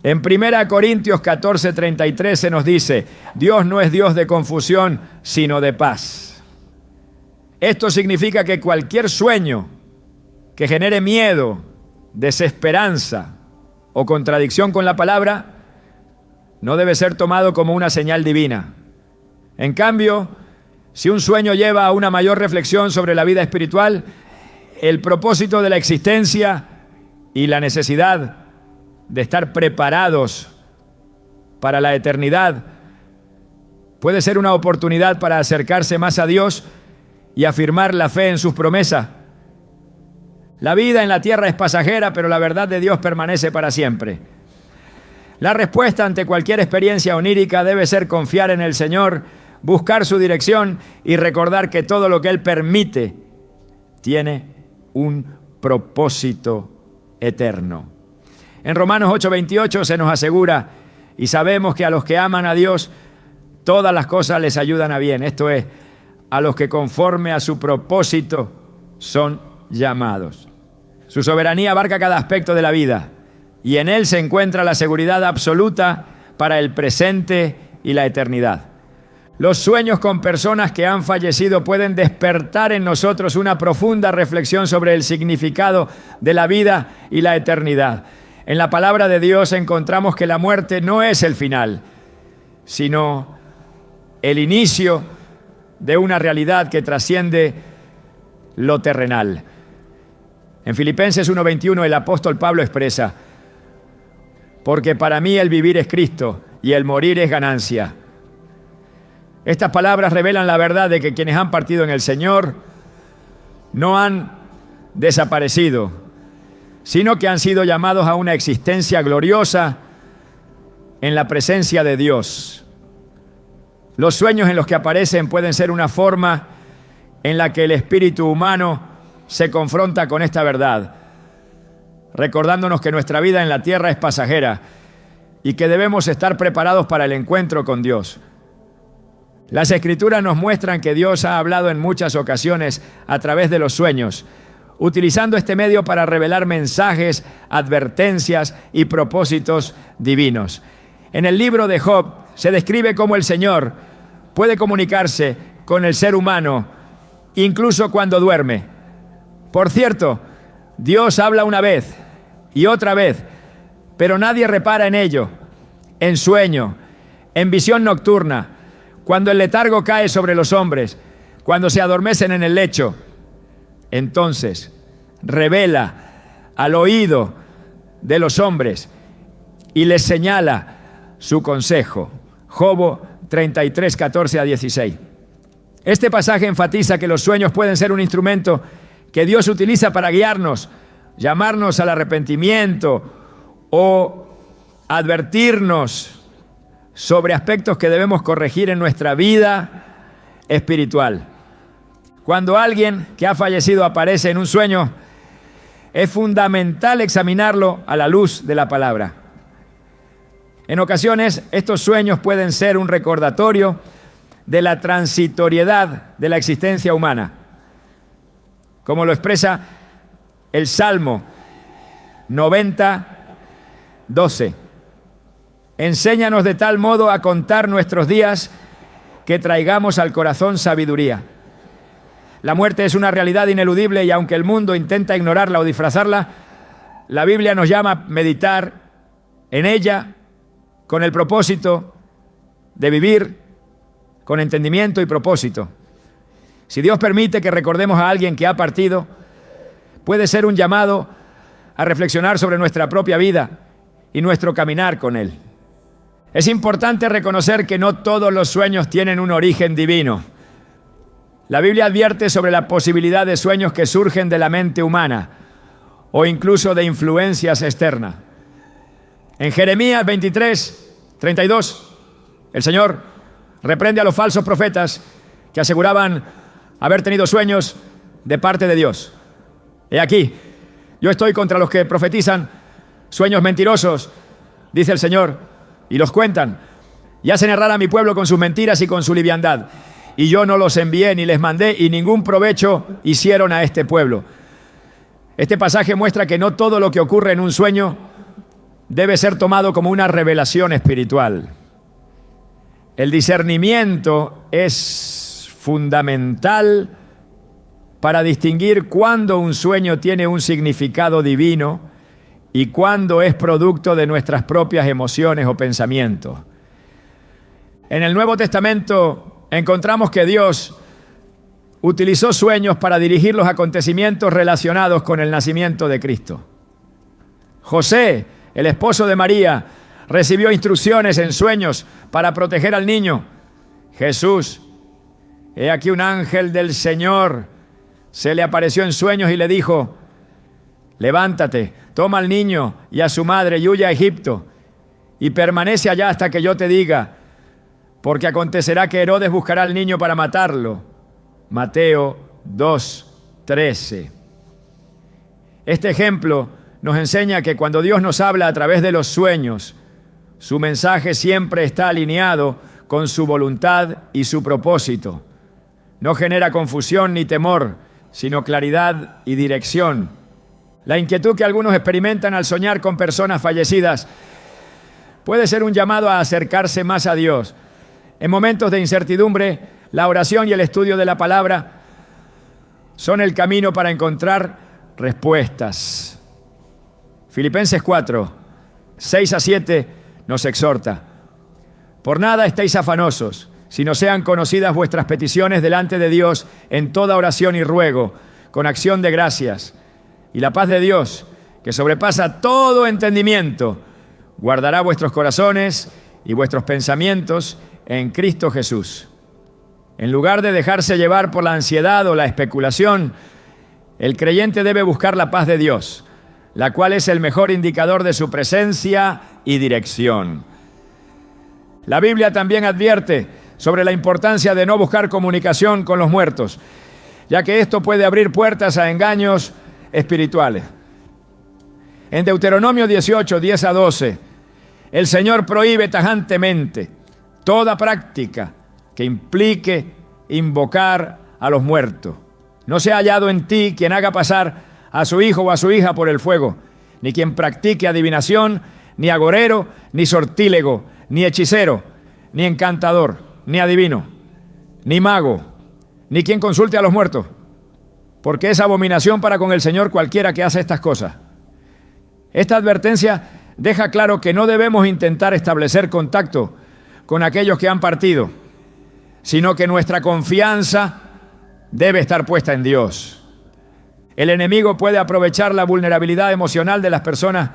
A: En 1 Corintios 14:33 se nos dice: Dios no es Dios de confusión, sino de paz. Esto significa que cualquier sueño que genere miedo, desesperanza o contradicción con la palabra no debe ser tomado como una señal divina. En cambio, si un sueño lleva a una mayor reflexión sobre la vida espiritual, el propósito de la existencia y la necesidad de estar preparados para la eternidad, puede ser una oportunidad para acercarse más a Dios y afirmar la fe en sus promesas. La vida en la tierra es pasajera, pero la verdad de Dios permanece para siempre. La respuesta ante cualquier experiencia onírica debe ser confiar en el Señor, buscar su dirección y recordar que todo lo que Él permite tiene un propósito eterno. En Romanos 8:28 se nos asegura: y sabemos que a los que aman a Dios, todas las cosas les ayudan a bien. Esto es, a los que conforme a su propósito son llamados. Su soberanía abarca cada aspecto de la vida y en Él se encuentra la seguridad absoluta para el presente y la eternidad. Los sueños con personas que han fallecido pueden despertar en nosotros una profunda reflexión sobre el significado de la vida y la eternidad. En la palabra de Dios encontramos que la muerte no es el final, sino el inicio de una realidad que trasciende lo terrenal. En Filipenses 1:21 el apóstol Pablo expresa: porque para mí el vivir es Cristo y el morir es ganancia. Estas palabras revelan la verdad de que quienes han partido en el Señor no han desaparecido, sino que han sido llamados a una existencia gloriosa en la presencia de Dios. Los sueños en los que aparecen pueden ser una forma en la que el espíritu humano se confronta con esta verdad, recordándonos que nuestra vida en la tierra es pasajera y que debemos estar preparados para el encuentro con Dios. Las Escrituras nos muestran que Dios ha hablado en muchas ocasiones a través de los sueños, utilizando este medio para revelar mensajes, advertencias y propósitos divinos. En el libro de Job se describe cómo el Señor puede comunicarse con el ser humano incluso cuando duerme. Por cierto, Dios habla una vez y otra vez, pero nadie repara en ello. En sueño, en visión nocturna, cuando el letargo cae sobre los hombres, cuando se adormecen en el lecho, entonces revela al oído de los hombres y les señala su consejo. Job 33, 14 a 16. Este pasaje enfatiza que los sueños pueden ser un instrumento que Dios utiliza para guiarnos, llamarnos al arrepentimiento o advertirnos sobre aspectos que debemos corregir en nuestra vida espiritual. Cuando alguien que ha fallecido aparece en un sueño, es fundamental examinarlo a la luz de la palabra. En ocasiones, estos sueños pueden ser un recordatorio de la transitoriedad de la existencia humana, como lo expresa el Salmo 90, 12. Enséñanos de tal modo a contar nuestros días que traigamos al corazón sabiduría. La muerte es una realidad ineludible y aunque el mundo intenta ignorarla o disfrazarla, la Biblia nos llama a meditar en ella con el propósito de vivir con entendimiento y propósito. Si Dios permite que recordemos a alguien que ha partido, puede ser un llamado a reflexionar sobre nuestra propia vida y nuestro caminar con Él. Es importante reconocer que no todos los sueños tienen un origen divino. La Biblia advierte sobre la posibilidad de sueños que surgen de la mente humana o incluso de influencias externas. En Jeremías 23, 32, el Señor reprende a los falsos profetas que aseguraban haber tenido sueños de parte de Dios. He aquí, yo estoy contra los que profetizan sueños mentirosos, dice el Señor, y los cuentan, y hacen errar a mi pueblo con sus mentiras y con su liviandad. Y yo no los envié ni les mandé, y ningún provecho hicieron a este pueblo. Este pasaje muestra que no todo lo que ocurre en un sueño debe ser tomado como una revelación espiritual. El discernimiento es fundamental para distinguir cuándo un sueño tiene un significado divino y cuándo es producto de nuestras propias emociones o pensamientos. En el Nuevo Testamento encontramos que Dios utilizó sueños para dirigir los acontecimientos relacionados con el nacimiento de Cristo. José, el esposo de María, recibió instrucciones en sueños para proteger al niño. Jesús, he aquí un ángel del Señor se le apareció en sueños y le dijo: levántate, toma al niño y a su madre y huye a Egipto y permanece allá hasta que yo te diga, porque acontecerá que Herodes buscará al niño para matarlo. Mateo 2:13. Este ejemplo nos enseña que cuando Dios nos habla a través de los sueños, su mensaje siempre está alineado con su voluntad y su propósito. No genera confusión ni temor, sino claridad y dirección. La inquietud que algunos experimentan al soñar con personas fallecidas puede ser un llamado a acercarse más a Dios. En momentos de incertidumbre, la oración y el estudio de la palabra son el camino para encontrar respuestas. Filipenses 4, 6 a 7 nos exhorta: por nada estéis afanosos, sino sean conocidas vuestras peticiones delante de Dios en toda oración y ruego, con acción de gracias. Y la paz de Dios, que sobrepasa todo entendimiento, guardará vuestros corazones y vuestros pensamientos en Cristo Jesús. En lugar de dejarse llevar por la ansiedad o la especulación, el creyente debe buscar la paz de Dios, la cual es el mejor indicador de su presencia y dirección. La Biblia también advierte sobre la importancia de no buscar comunicación con los muertos, ya que esto puede abrir puertas a engaños espirituales. En Deuteronomio 18, 10 a 12, el Señor prohíbe tajantemente toda práctica que implique invocar a los muertos. No se ha hallado en ti quien haga pasar a su hijo o a su hija por el fuego, ni quien practique adivinación, ni agorero, ni sortílego, ni hechicero, ni encantador, ni adivino, ni mago, ni quien consulte a los muertos, porque es abominación para con el Señor cualquiera que hace estas cosas. Esta advertencia deja claro que no debemos intentar establecer contacto con aquellos que han partido, sino que nuestra confianza debe estar puesta en Dios. El enemigo puede aprovechar la vulnerabilidad emocional de las personas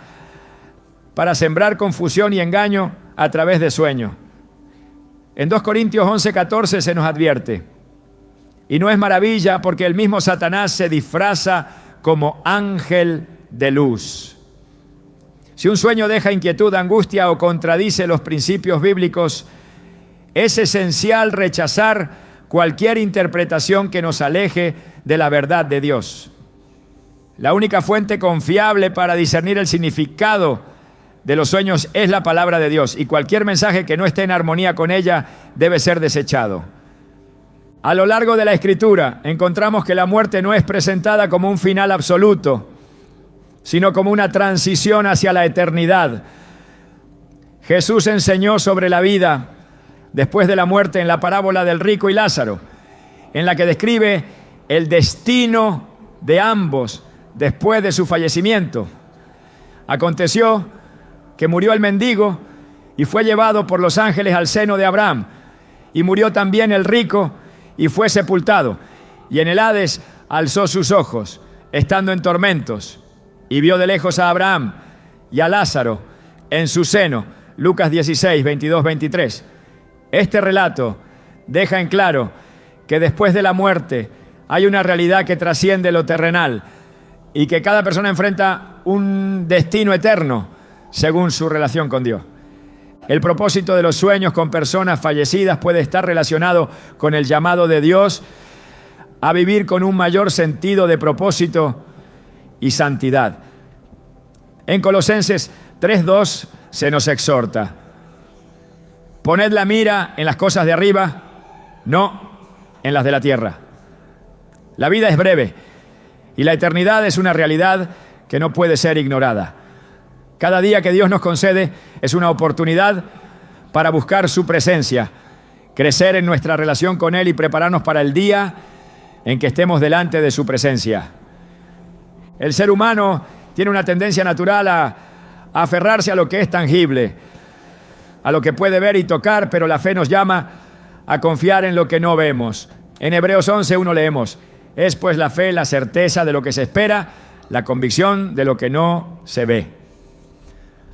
A: para sembrar confusión y engaño a través de sueños. En 2 Corintios 11:14 se nos advierte: y no es maravilla, porque el mismo Satanás se disfraza como ángel de luz. Si un sueño deja inquietud, angustia o contradice los principios bíblicos, es esencial rechazar cualquier interpretación que nos aleje de la verdad de Dios. La única fuente confiable para discernir el significado de los sueños es la palabra de Dios, y cualquier mensaje que no esté en armonía con ella debe ser desechado. A lo largo de la Escritura encontramos que la muerte no es presentada como un final absoluto, sino como una transición hacia la eternidad. Jesús enseñó sobre la vida después de la muerte en la parábola del rico y Lázaro, en la que describe el destino de ambos después de su fallecimiento. Aconteció que murió el mendigo y fue llevado por los ángeles al seno de Abraham, y murió también el rico y fue sepultado, y en el Hades alzó sus ojos, estando en tormentos, y vio de lejos a Abraham y a Lázaro en su seno. Lucas 16, 22, 23. Este relato deja en claro que después de la muerte hay una realidad que trasciende lo terrenal y que cada persona enfrenta un destino eterno según su relación con Dios. El propósito de los sueños con personas fallecidas puede estar relacionado con el llamado de Dios a vivir con un mayor sentido de propósito y santidad. En Colosenses 3:2 se nos exhorta: poned la mira en las cosas de arriba, no en las de la tierra. La vida es breve y la eternidad es una realidad que no puede ser ignorada. Cada día que Dios nos concede es una oportunidad para buscar su presencia, crecer en nuestra relación con Él y prepararnos para el día en que estemos delante de su presencia. El ser humano tiene una tendencia natural a aferrarse a lo que es tangible, a lo que puede ver y tocar, pero la fe nos llama a confiar en lo que no vemos. En Hebreos 11:1 leemos: es pues la fe la certeza de lo que se espera, la convicción de lo que no se ve.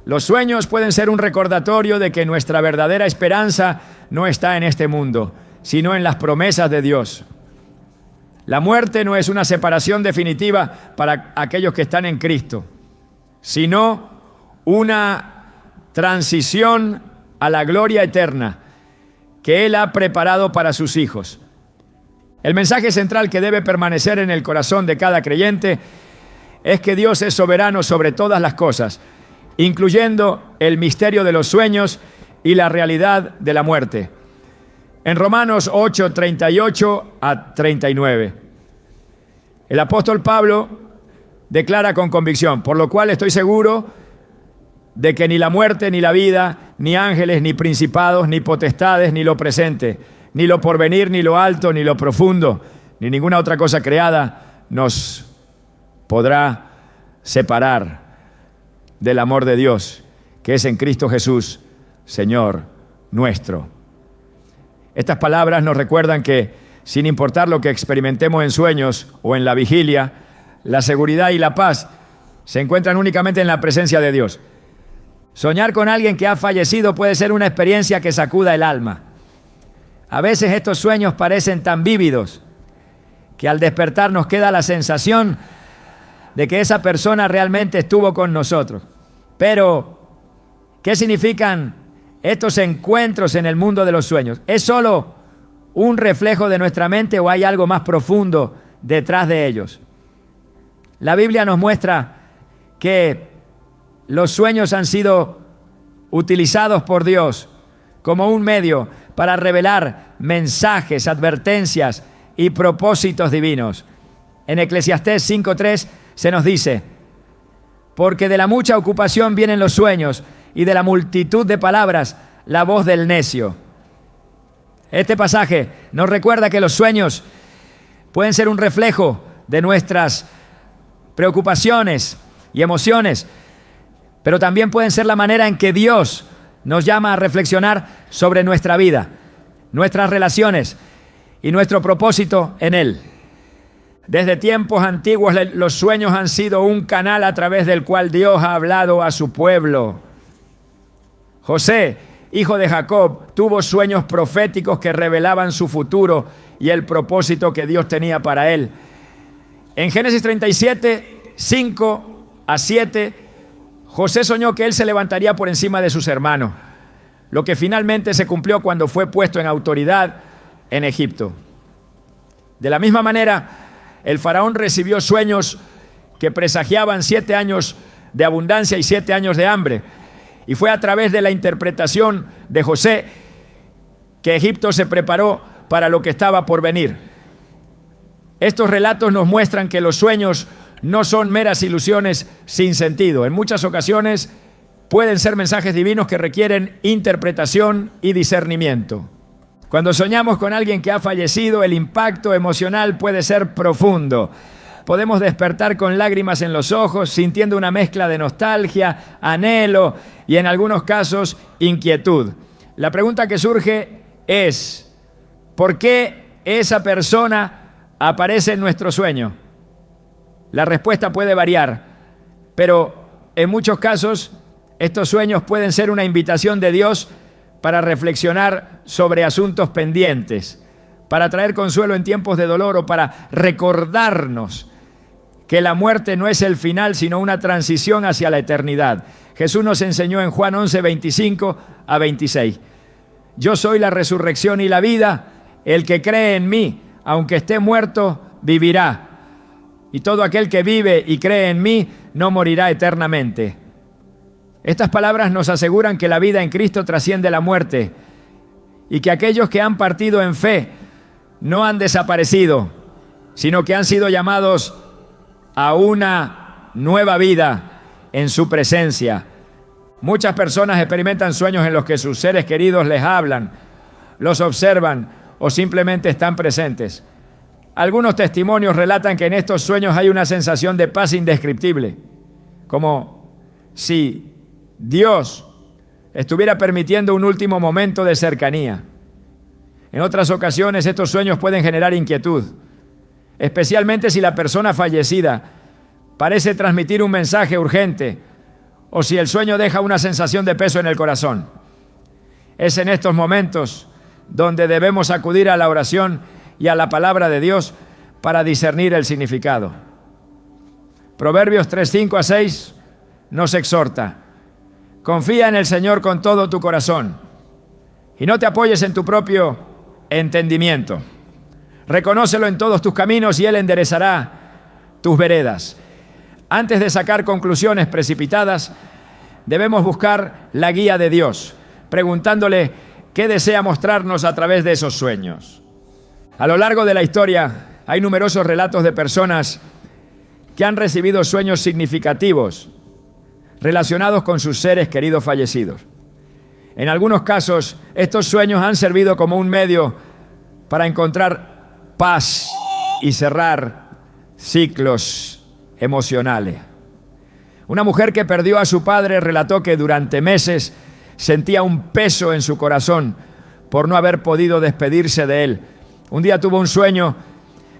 A: Los sueños pueden ser un recordatorio de que nuestra verdadera esperanza no está en este mundo, sino en las promesas de Dios. La muerte no es una separación definitiva para aquellos que están en Cristo, sino una transición a la gloria eterna que Él ha preparado para sus hijos. El mensaje central que debe permanecer en el corazón de cada creyente es que Dios es soberano sobre todas las cosas, incluyendo el misterio de los sueños y la realidad de la muerte. En Romanos 8, 38 a 39, el apóstol Pablo declara con convicción: por lo cual estoy seguro de que ni la muerte, ni la vida, ni ángeles, ni principados, ni potestades, ni lo presente, ni lo porvenir, ni lo alto, ni lo profundo, ni ninguna otra cosa creada nos podrá separar del amor de Dios, que es en Cristo Jesús, Señor nuestro. Estas palabras nos recuerdan que, sin importar lo que experimentemos en sueños o en la vigilia, la seguridad y la paz se encuentran únicamente en la presencia de Dios. Soñar con alguien que ha fallecido puede ser una experiencia que sacuda el alma. A veces estos sueños parecen tan vívidos que al despertar nos queda la sensación de que esa persona realmente estuvo con nosotros. Pero, ¿qué significan estos encuentros en el mundo de los sueños? ¿Es solo un reflejo de nuestra mente o hay algo más profundo detrás de ellos? La Biblia nos muestra que los sueños han sido utilizados por Dios como un medio para revelar mensajes, advertencias y propósitos divinos. En Eclesiastés 5:3 se nos dice: porque de la mucha ocupación vienen los sueños, y de la multitud de palabras la voz del necio. Este pasaje nos recuerda que los sueños pueden ser un reflejo de nuestras preocupaciones y emociones, pero también pueden ser la manera en que Dios nos llama a reflexionar sobre nuestra vida, nuestras relaciones y nuestro propósito en Él. Desde tiempos antiguos los sueños han sido un canal a través del cual Dios ha hablado a su pueblo. José, hijo de Jacob, tuvo sueños proféticos que revelaban su futuro y el propósito que Dios tenía para él. En Génesis 37, 5 a 7, José soñó que él se levantaría por encima de sus hermanos, lo que finalmente se cumplió cuando fue puesto en autoridad en Egipto. De la misma manera, el faraón recibió sueños que presagiaban 7 años de abundancia y 7 años de hambre. Y fue a través de la interpretación de José que Egipto se preparó para lo que estaba por venir. Estos relatos nos muestran que los sueños no son meras ilusiones sin sentido. En muchas ocasiones pueden ser mensajes divinos que requieren interpretación y discernimiento. Cuando soñamos con alguien que ha fallecido, el impacto emocional puede ser profundo. Podemos despertar con lágrimas en los ojos, sintiendo una mezcla de nostalgia, anhelo y en algunos casos inquietud. La pregunta que surge es, ¿por qué esa persona aparece en nuestro sueño? La respuesta puede variar, pero en muchos casos estos sueños pueden ser una invitación de Dios para reflexionar sobre asuntos pendientes, para traer consuelo en tiempos de dolor o para recordarnos que la muerte no es el final, sino una transición hacia la eternidad. Jesús nos enseñó en Juan 11, 25 a 26. Yo soy la resurrección y la vida, el que cree en mí, aunque esté muerto, vivirá. Y todo aquel que vive y cree en mí, no morirá eternamente. Estas palabras nos aseguran que la vida en Cristo trasciende la muerte y que aquellos que han partido en fe no han desaparecido, sino que han sido llamados a una nueva vida en su presencia. Muchas personas experimentan sueños en los que sus seres queridos les hablan, los observan o simplemente están presentes. Algunos testimonios relatan que en estos sueños hay una sensación de paz indescriptible, como si Dios estuviera permitiendo un último momento de cercanía. En otras ocasiones estos sueños pueden generar inquietud, especialmente si la persona fallecida parece transmitir un mensaje urgente o si el sueño deja una sensación de peso en el corazón. Es en estos momentos donde debemos acudir a la oración y a la palabra de Dios para discernir el significado. Proverbios 3, 5 a 6 nos exhorta: confía en el Señor con todo tu corazón y no te apoyes en tu propio entendimiento. Reconócelo en todos tus caminos y Él enderezará tus veredas. Antes de sacar conclusiones precipitadas, debemos buscar la guía de Dios, preguntándole qué desea mostrarnos a través de esos sueños. A lo largo de la historia hay numerosos relatos de personas que han recibido sueños significativos relacionados con sus seres queridos fallecidos. En algunos casos, estos sueños han servido como un medio para encontrar paz y cerrar ciclos emocionales. Una mujer que perdió a su padre relató que durante meses sentía un peso en su corazón por no haber podido despedirse de él. Un día tuvo un sueño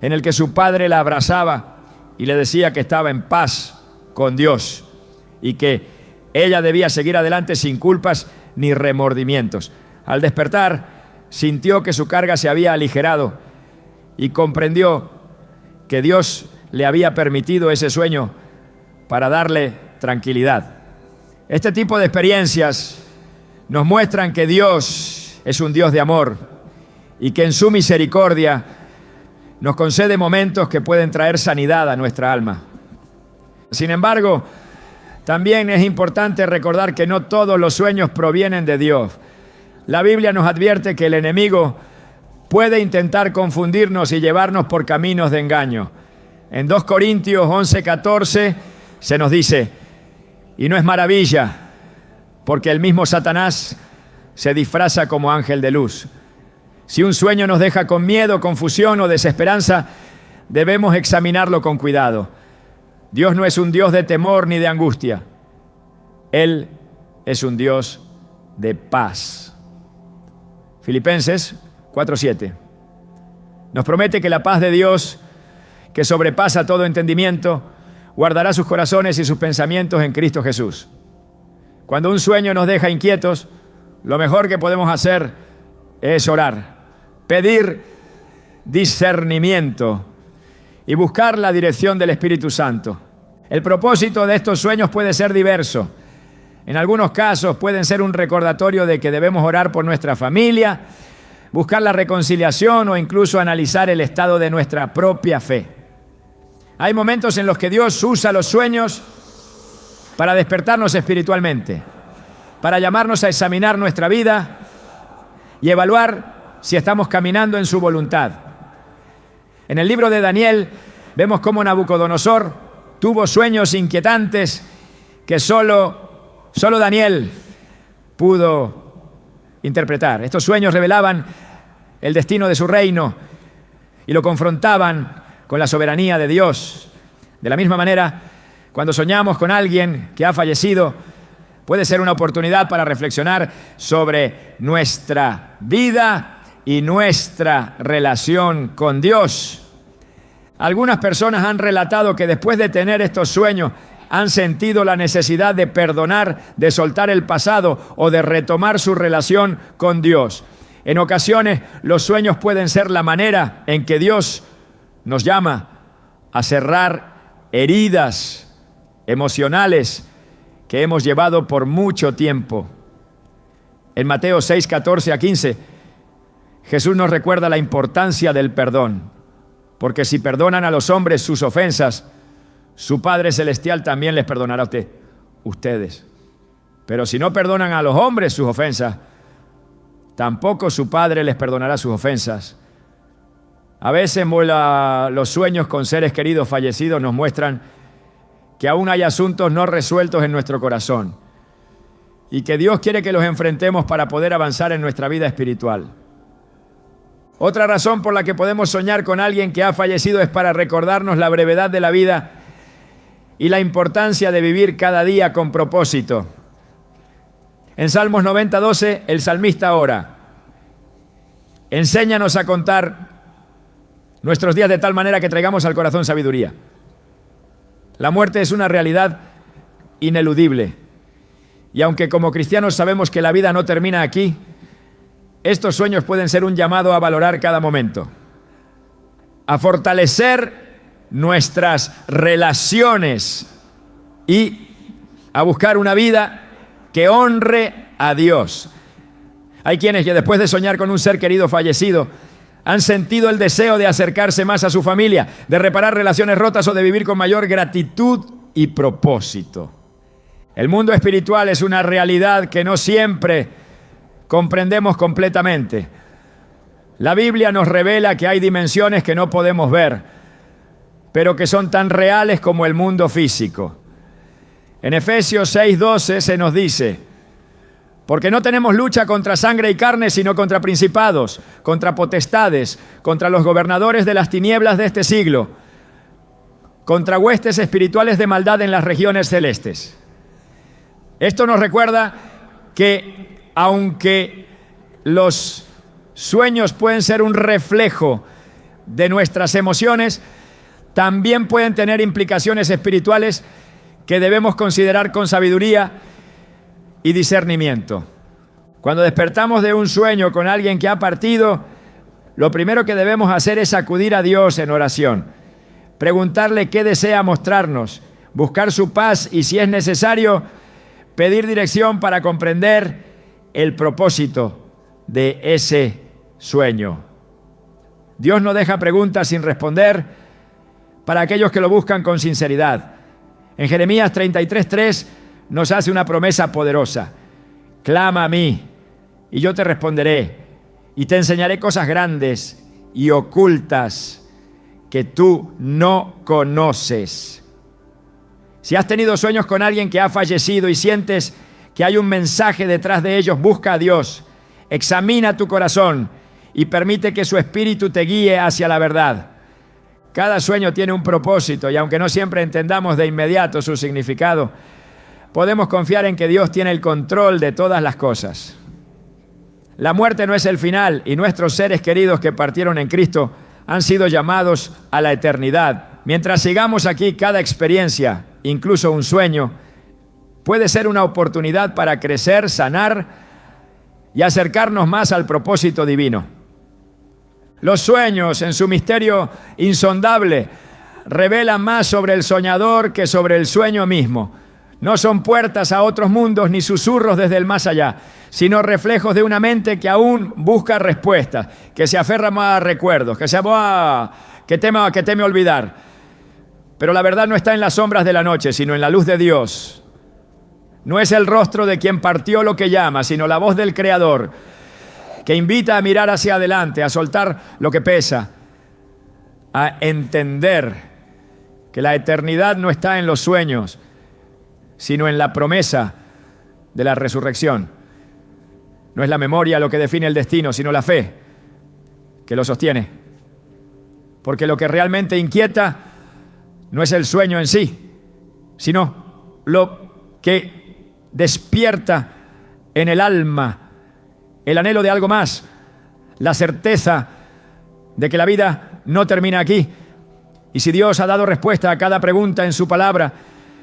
A: en el que su padre la abrazaba y le decía que estaba en paz con Dios y que ella debía seguir adelante sin culpas ni remordimientos. Al despertar, sintió que su carga se había aligerado y comprendió que Dios le había permitido ese sueño para darle tranquilidad. Este tipo de experiencias nos muestran que Dios es un Dios de amor y que en su misericordia nos concede momentos que pueden traer sanidad a nuestra alma. Sin embargo, también es importante recordar que no todos los sueños provienen de Dios. La Biblia nos advierte que el enemigo puede intentar confundirnos y llevarnos por caminos de engaño. En 2 Corintios 11:14 se nos dice: y no es maravilla, porque el mismo Satanás se disfraza como ángel de luz. Si un sueño nos deja con miedo, confusión o desesperanza, debemos examinarlo con cuidado. Dios no es un Dios de temor ni de angustia. Él es un Dios de paz. Filipenses 4:7 nos promete que la paz de Dios, que sobrepasa todo entendimiento, guardará sus corazones y sus pensamientos en Cristo Jesús. Cuando un sueño nos deja inquietos, lo mejor que podemos hacer es orar, pedir discernimiento y buscar la dirección del Espíritu Santo. El propósito de estos sueños puede ser diverso. En algunos casos pueden ser un recordatorio de que debemos orar por nuestra familia, buscar la reconciliación o incluso analizar el estado de nuestra propia fe. Hay momentos en los que Dios usa los sueños para despertarnos espiritualmente, para llamarnos a examinar nuestra vida y evaluar si estamos caminando en su voluntad. En el libro de Daniel vemos cómo Nabucodonosor tuvo sueños inquietantes que solo Daniel pudo interpretar. Estos sueños revelaban el destino de su reino y lo confrontaban con la soberanía de Dios. De la misma manera, cuando soñamos con alguien que ha fallecido, puede ser una oportunidad para reflexionar sobre nuestra vida y nuestra relación con Dios. Algunas personas han relatado que después de tener estos sueños han sentido la necesidad de perdonar, de soltar el pasado o de retomar su relación con Dios. En ocasiones, los sueños pueden ser la manera en que Dios nos llama a cerrar heridas emocionales que hemos llevado por mucho tiempo. En Mateo 6, 14 a 15, Jesús nos recuerda la importancia del perdón, porque si perdonan a los hombres sus ofensas, su Padre Celestial también les perdonará a ustedes. Pero si no perdonan a los hombres sus ofensas, tampoco su Padre les perdonará sus ofensas. A veces los sueños con seres queridos fallecidos nos muestran que aún hay asuntos no resueltos en nuestro corazón y que Dios quiere que los enfrentemos para poder avanzar en nuestra vida espiritual. Otra razón por la que podemos soñar con alguien que ha fallecido es para recordarnos la brevedad de la vida y la importancia de vivir cada día con propósito. En Salmos 90, 12, el salmista ora: enséñanos a contar nuestros días de tal manera que traigamos al corazón sabiduría. La muerte es una realidad ineludible. Y aunque como cristianos sabemos que la vida no termina aquí, estos sueños pueden ser un llamado a valorar cada momento, a fortalecer nuestras relaciones y a buscar una vida que honre a Dios. Hay quienes que después de soñar con un ser querido fallecido han sentido el deseo de acercarse más a su familia, de reparar relaciones rotas o de vivir con mayor gratitud y propósito. El mundo espiritual es una realidad que no siempre comprendemos completamente. La Biblia nos revela que hay dimensiones que no podemos ver, pero que son tan reales como el mundo físico. En Efesios 6:12 se nos dice: porque no tenemos lucha contra sangre y carne, sino contra principados, contra potestades, contra los gobernadores de las tinieblas de este siglo, contra huestes espirituales de maldad en las regiones celestes. Esto nos recuerda que aunque los sueños pueden ser un reflejo de nuestras emociones, también pueden tener implicaciones espirituales que debemos considerar con sabiduría y discernimiento. Cuando despertamos de un sueño con alguien que ha partido, lo primero que debemos hacer es acudir a Dios en oración, preguntarle qué desea mostrarnos, buscar su paz y, si es necesario, pedir dirección para comprender el propósito de ese sueño. Dios no deja preguntas sin responder para aquellos que lo buscan con sinceridad. En Jeremías 33:3 nos hace una promesa poderosa: clama a mí y yo te responderé y te enseñaré cosas grandes y ocultas que tú no conoces. Si has tenido sueños con alguien que ha fallecido y sientes que hay un mensaje detrás de ellos, busca a Dios, examina tu corazón y permite que su espíritu te guíe hacia la verdad. Cada sueño tiene un propósito y aunque no siempre entendamos de inmediato su significado, podemos confiar en que Dios tiene el control de todas las cosas. La muerte no es el final y nuestros seres queridos que partieron en Cristo han sido llamados a la eternidad. Mientras sigamos aquí, cada experiencia, incluso un sueño, puede ser una oportunidad para crecer, sanar y acercarnos más al propósito divino. Los sueños, en su misterio insondable, revelan más sobre el soñador que sobre el sueño mismo. No son puertas a otros mundos ni susurros desde el más allá, sino reflejos de una mente que aún busca respuestas, que se aferra más a recuerdos, que teme olvidar. Pero la verdad no está en las sombras de la noche, sino en la luz de Dios. No es el rostro de quien partió lo que llama, sino la voz del Creador, que invita a mirar hacia adelante, a soltar lo que pesa, a entender que la eternidad no está en los sueños, sino en la promesa de la resurrección. No es la memoria lo que define el destino, sino la fe que lo sostiene. Porque lo que realmente inquieta no es el sueño en sí, sino lo que despierta en el alma el anhelo de algo más, la certeza de que la vida no termina aquí. Y si Dios ha dado respuesta a cada pregunta en su palabra,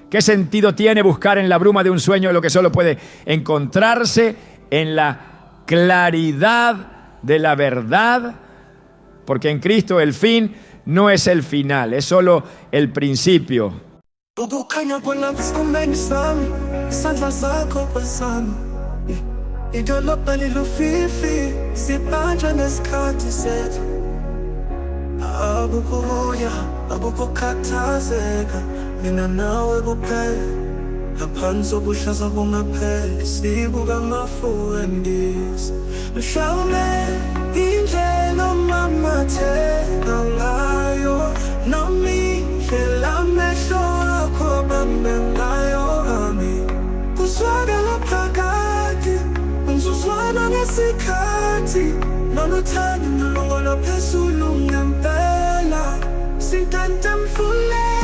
A: ¿qué sentido tiene buscar en la bruma de un sueño lo que solo puede encontrarse en la claridad de la verdad? Porque en Cristo el fin no es el final, es solo el principio.
B: Mina nawe kuphela ngaphansi kobuhlaza bungapheli sibuka amafundisi mhlawumbe indlela omamatheka ngayo noma indlela amehlo akho abambe ngayo ami kuswakala phakathi umzuzwana ngesikhathi noluthando nolungolo phezulu ngempela sintante mfuleni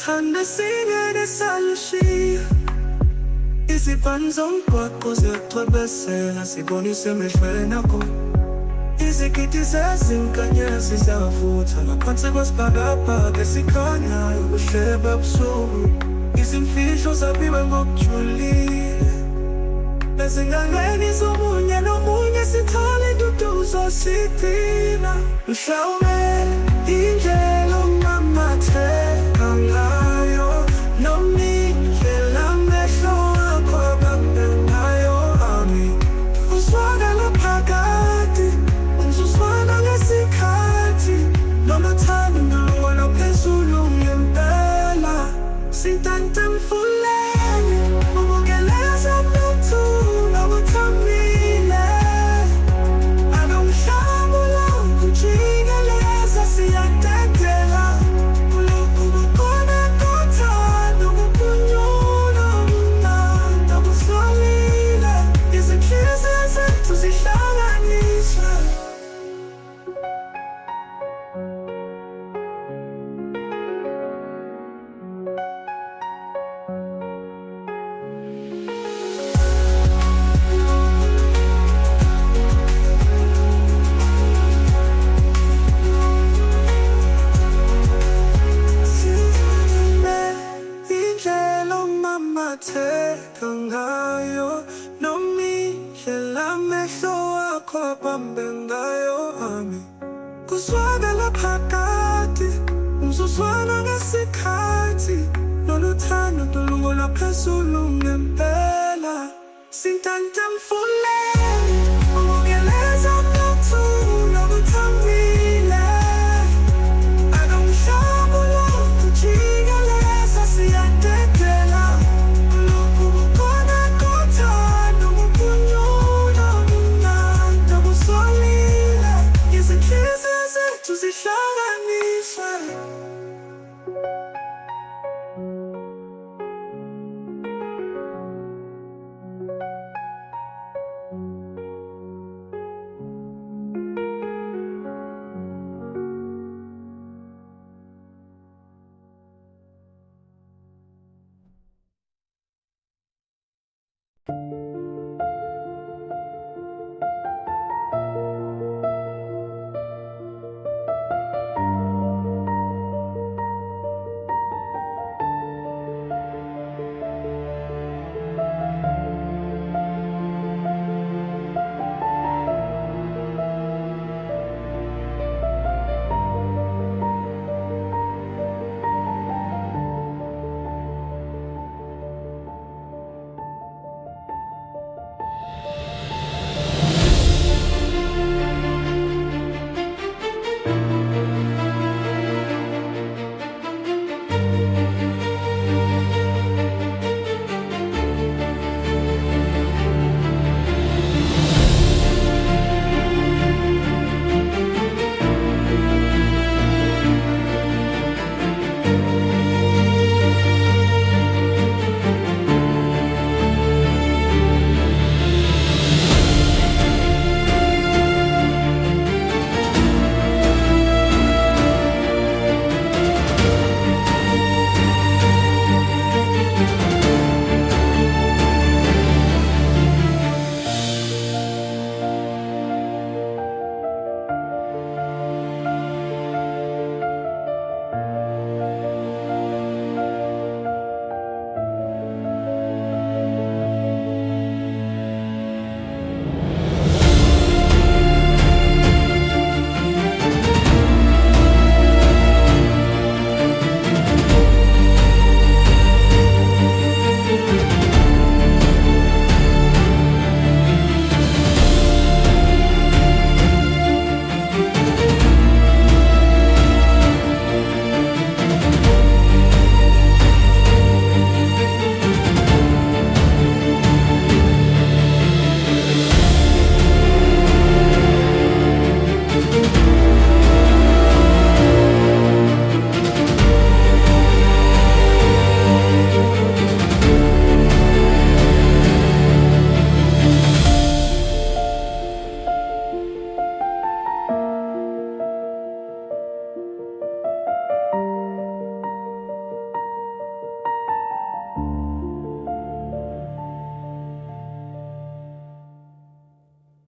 B: Uthanda singene salishiya izibhani zomgwaqo ziyacwebesela sibonise emehlweni akho izigidi zezinkanyezi ziyavutha ngaphansi kwesibhakabhaka esikhanyayo ubuhlebe busuku izimfihlo zabiwe ngokujulile ezingangeni zomunye nomunye sithole induduzo siphila mhlawumbe indlela omamatheka ngayo noma indlela amehlo akho abambe ngayo ami uswakala phakathi umzuzwana ngesikhathi noluthando nolungolo phezulu ngempela sintante mfuleni ubukeleza mntu nobuthambile anomhlaba lokujikeleza siyadedela kulokhu kukhona kothando kupunyula umnanda busolile izinhliziyo zethu zihlanganiswe. Indlela omamatheka ngayo noma indlela amehlo akho abambe ngayo ami kuswakala phakathi umzuzwana ngesikhathi noluthando nolungolo phezulu ngempela sintante mfuleni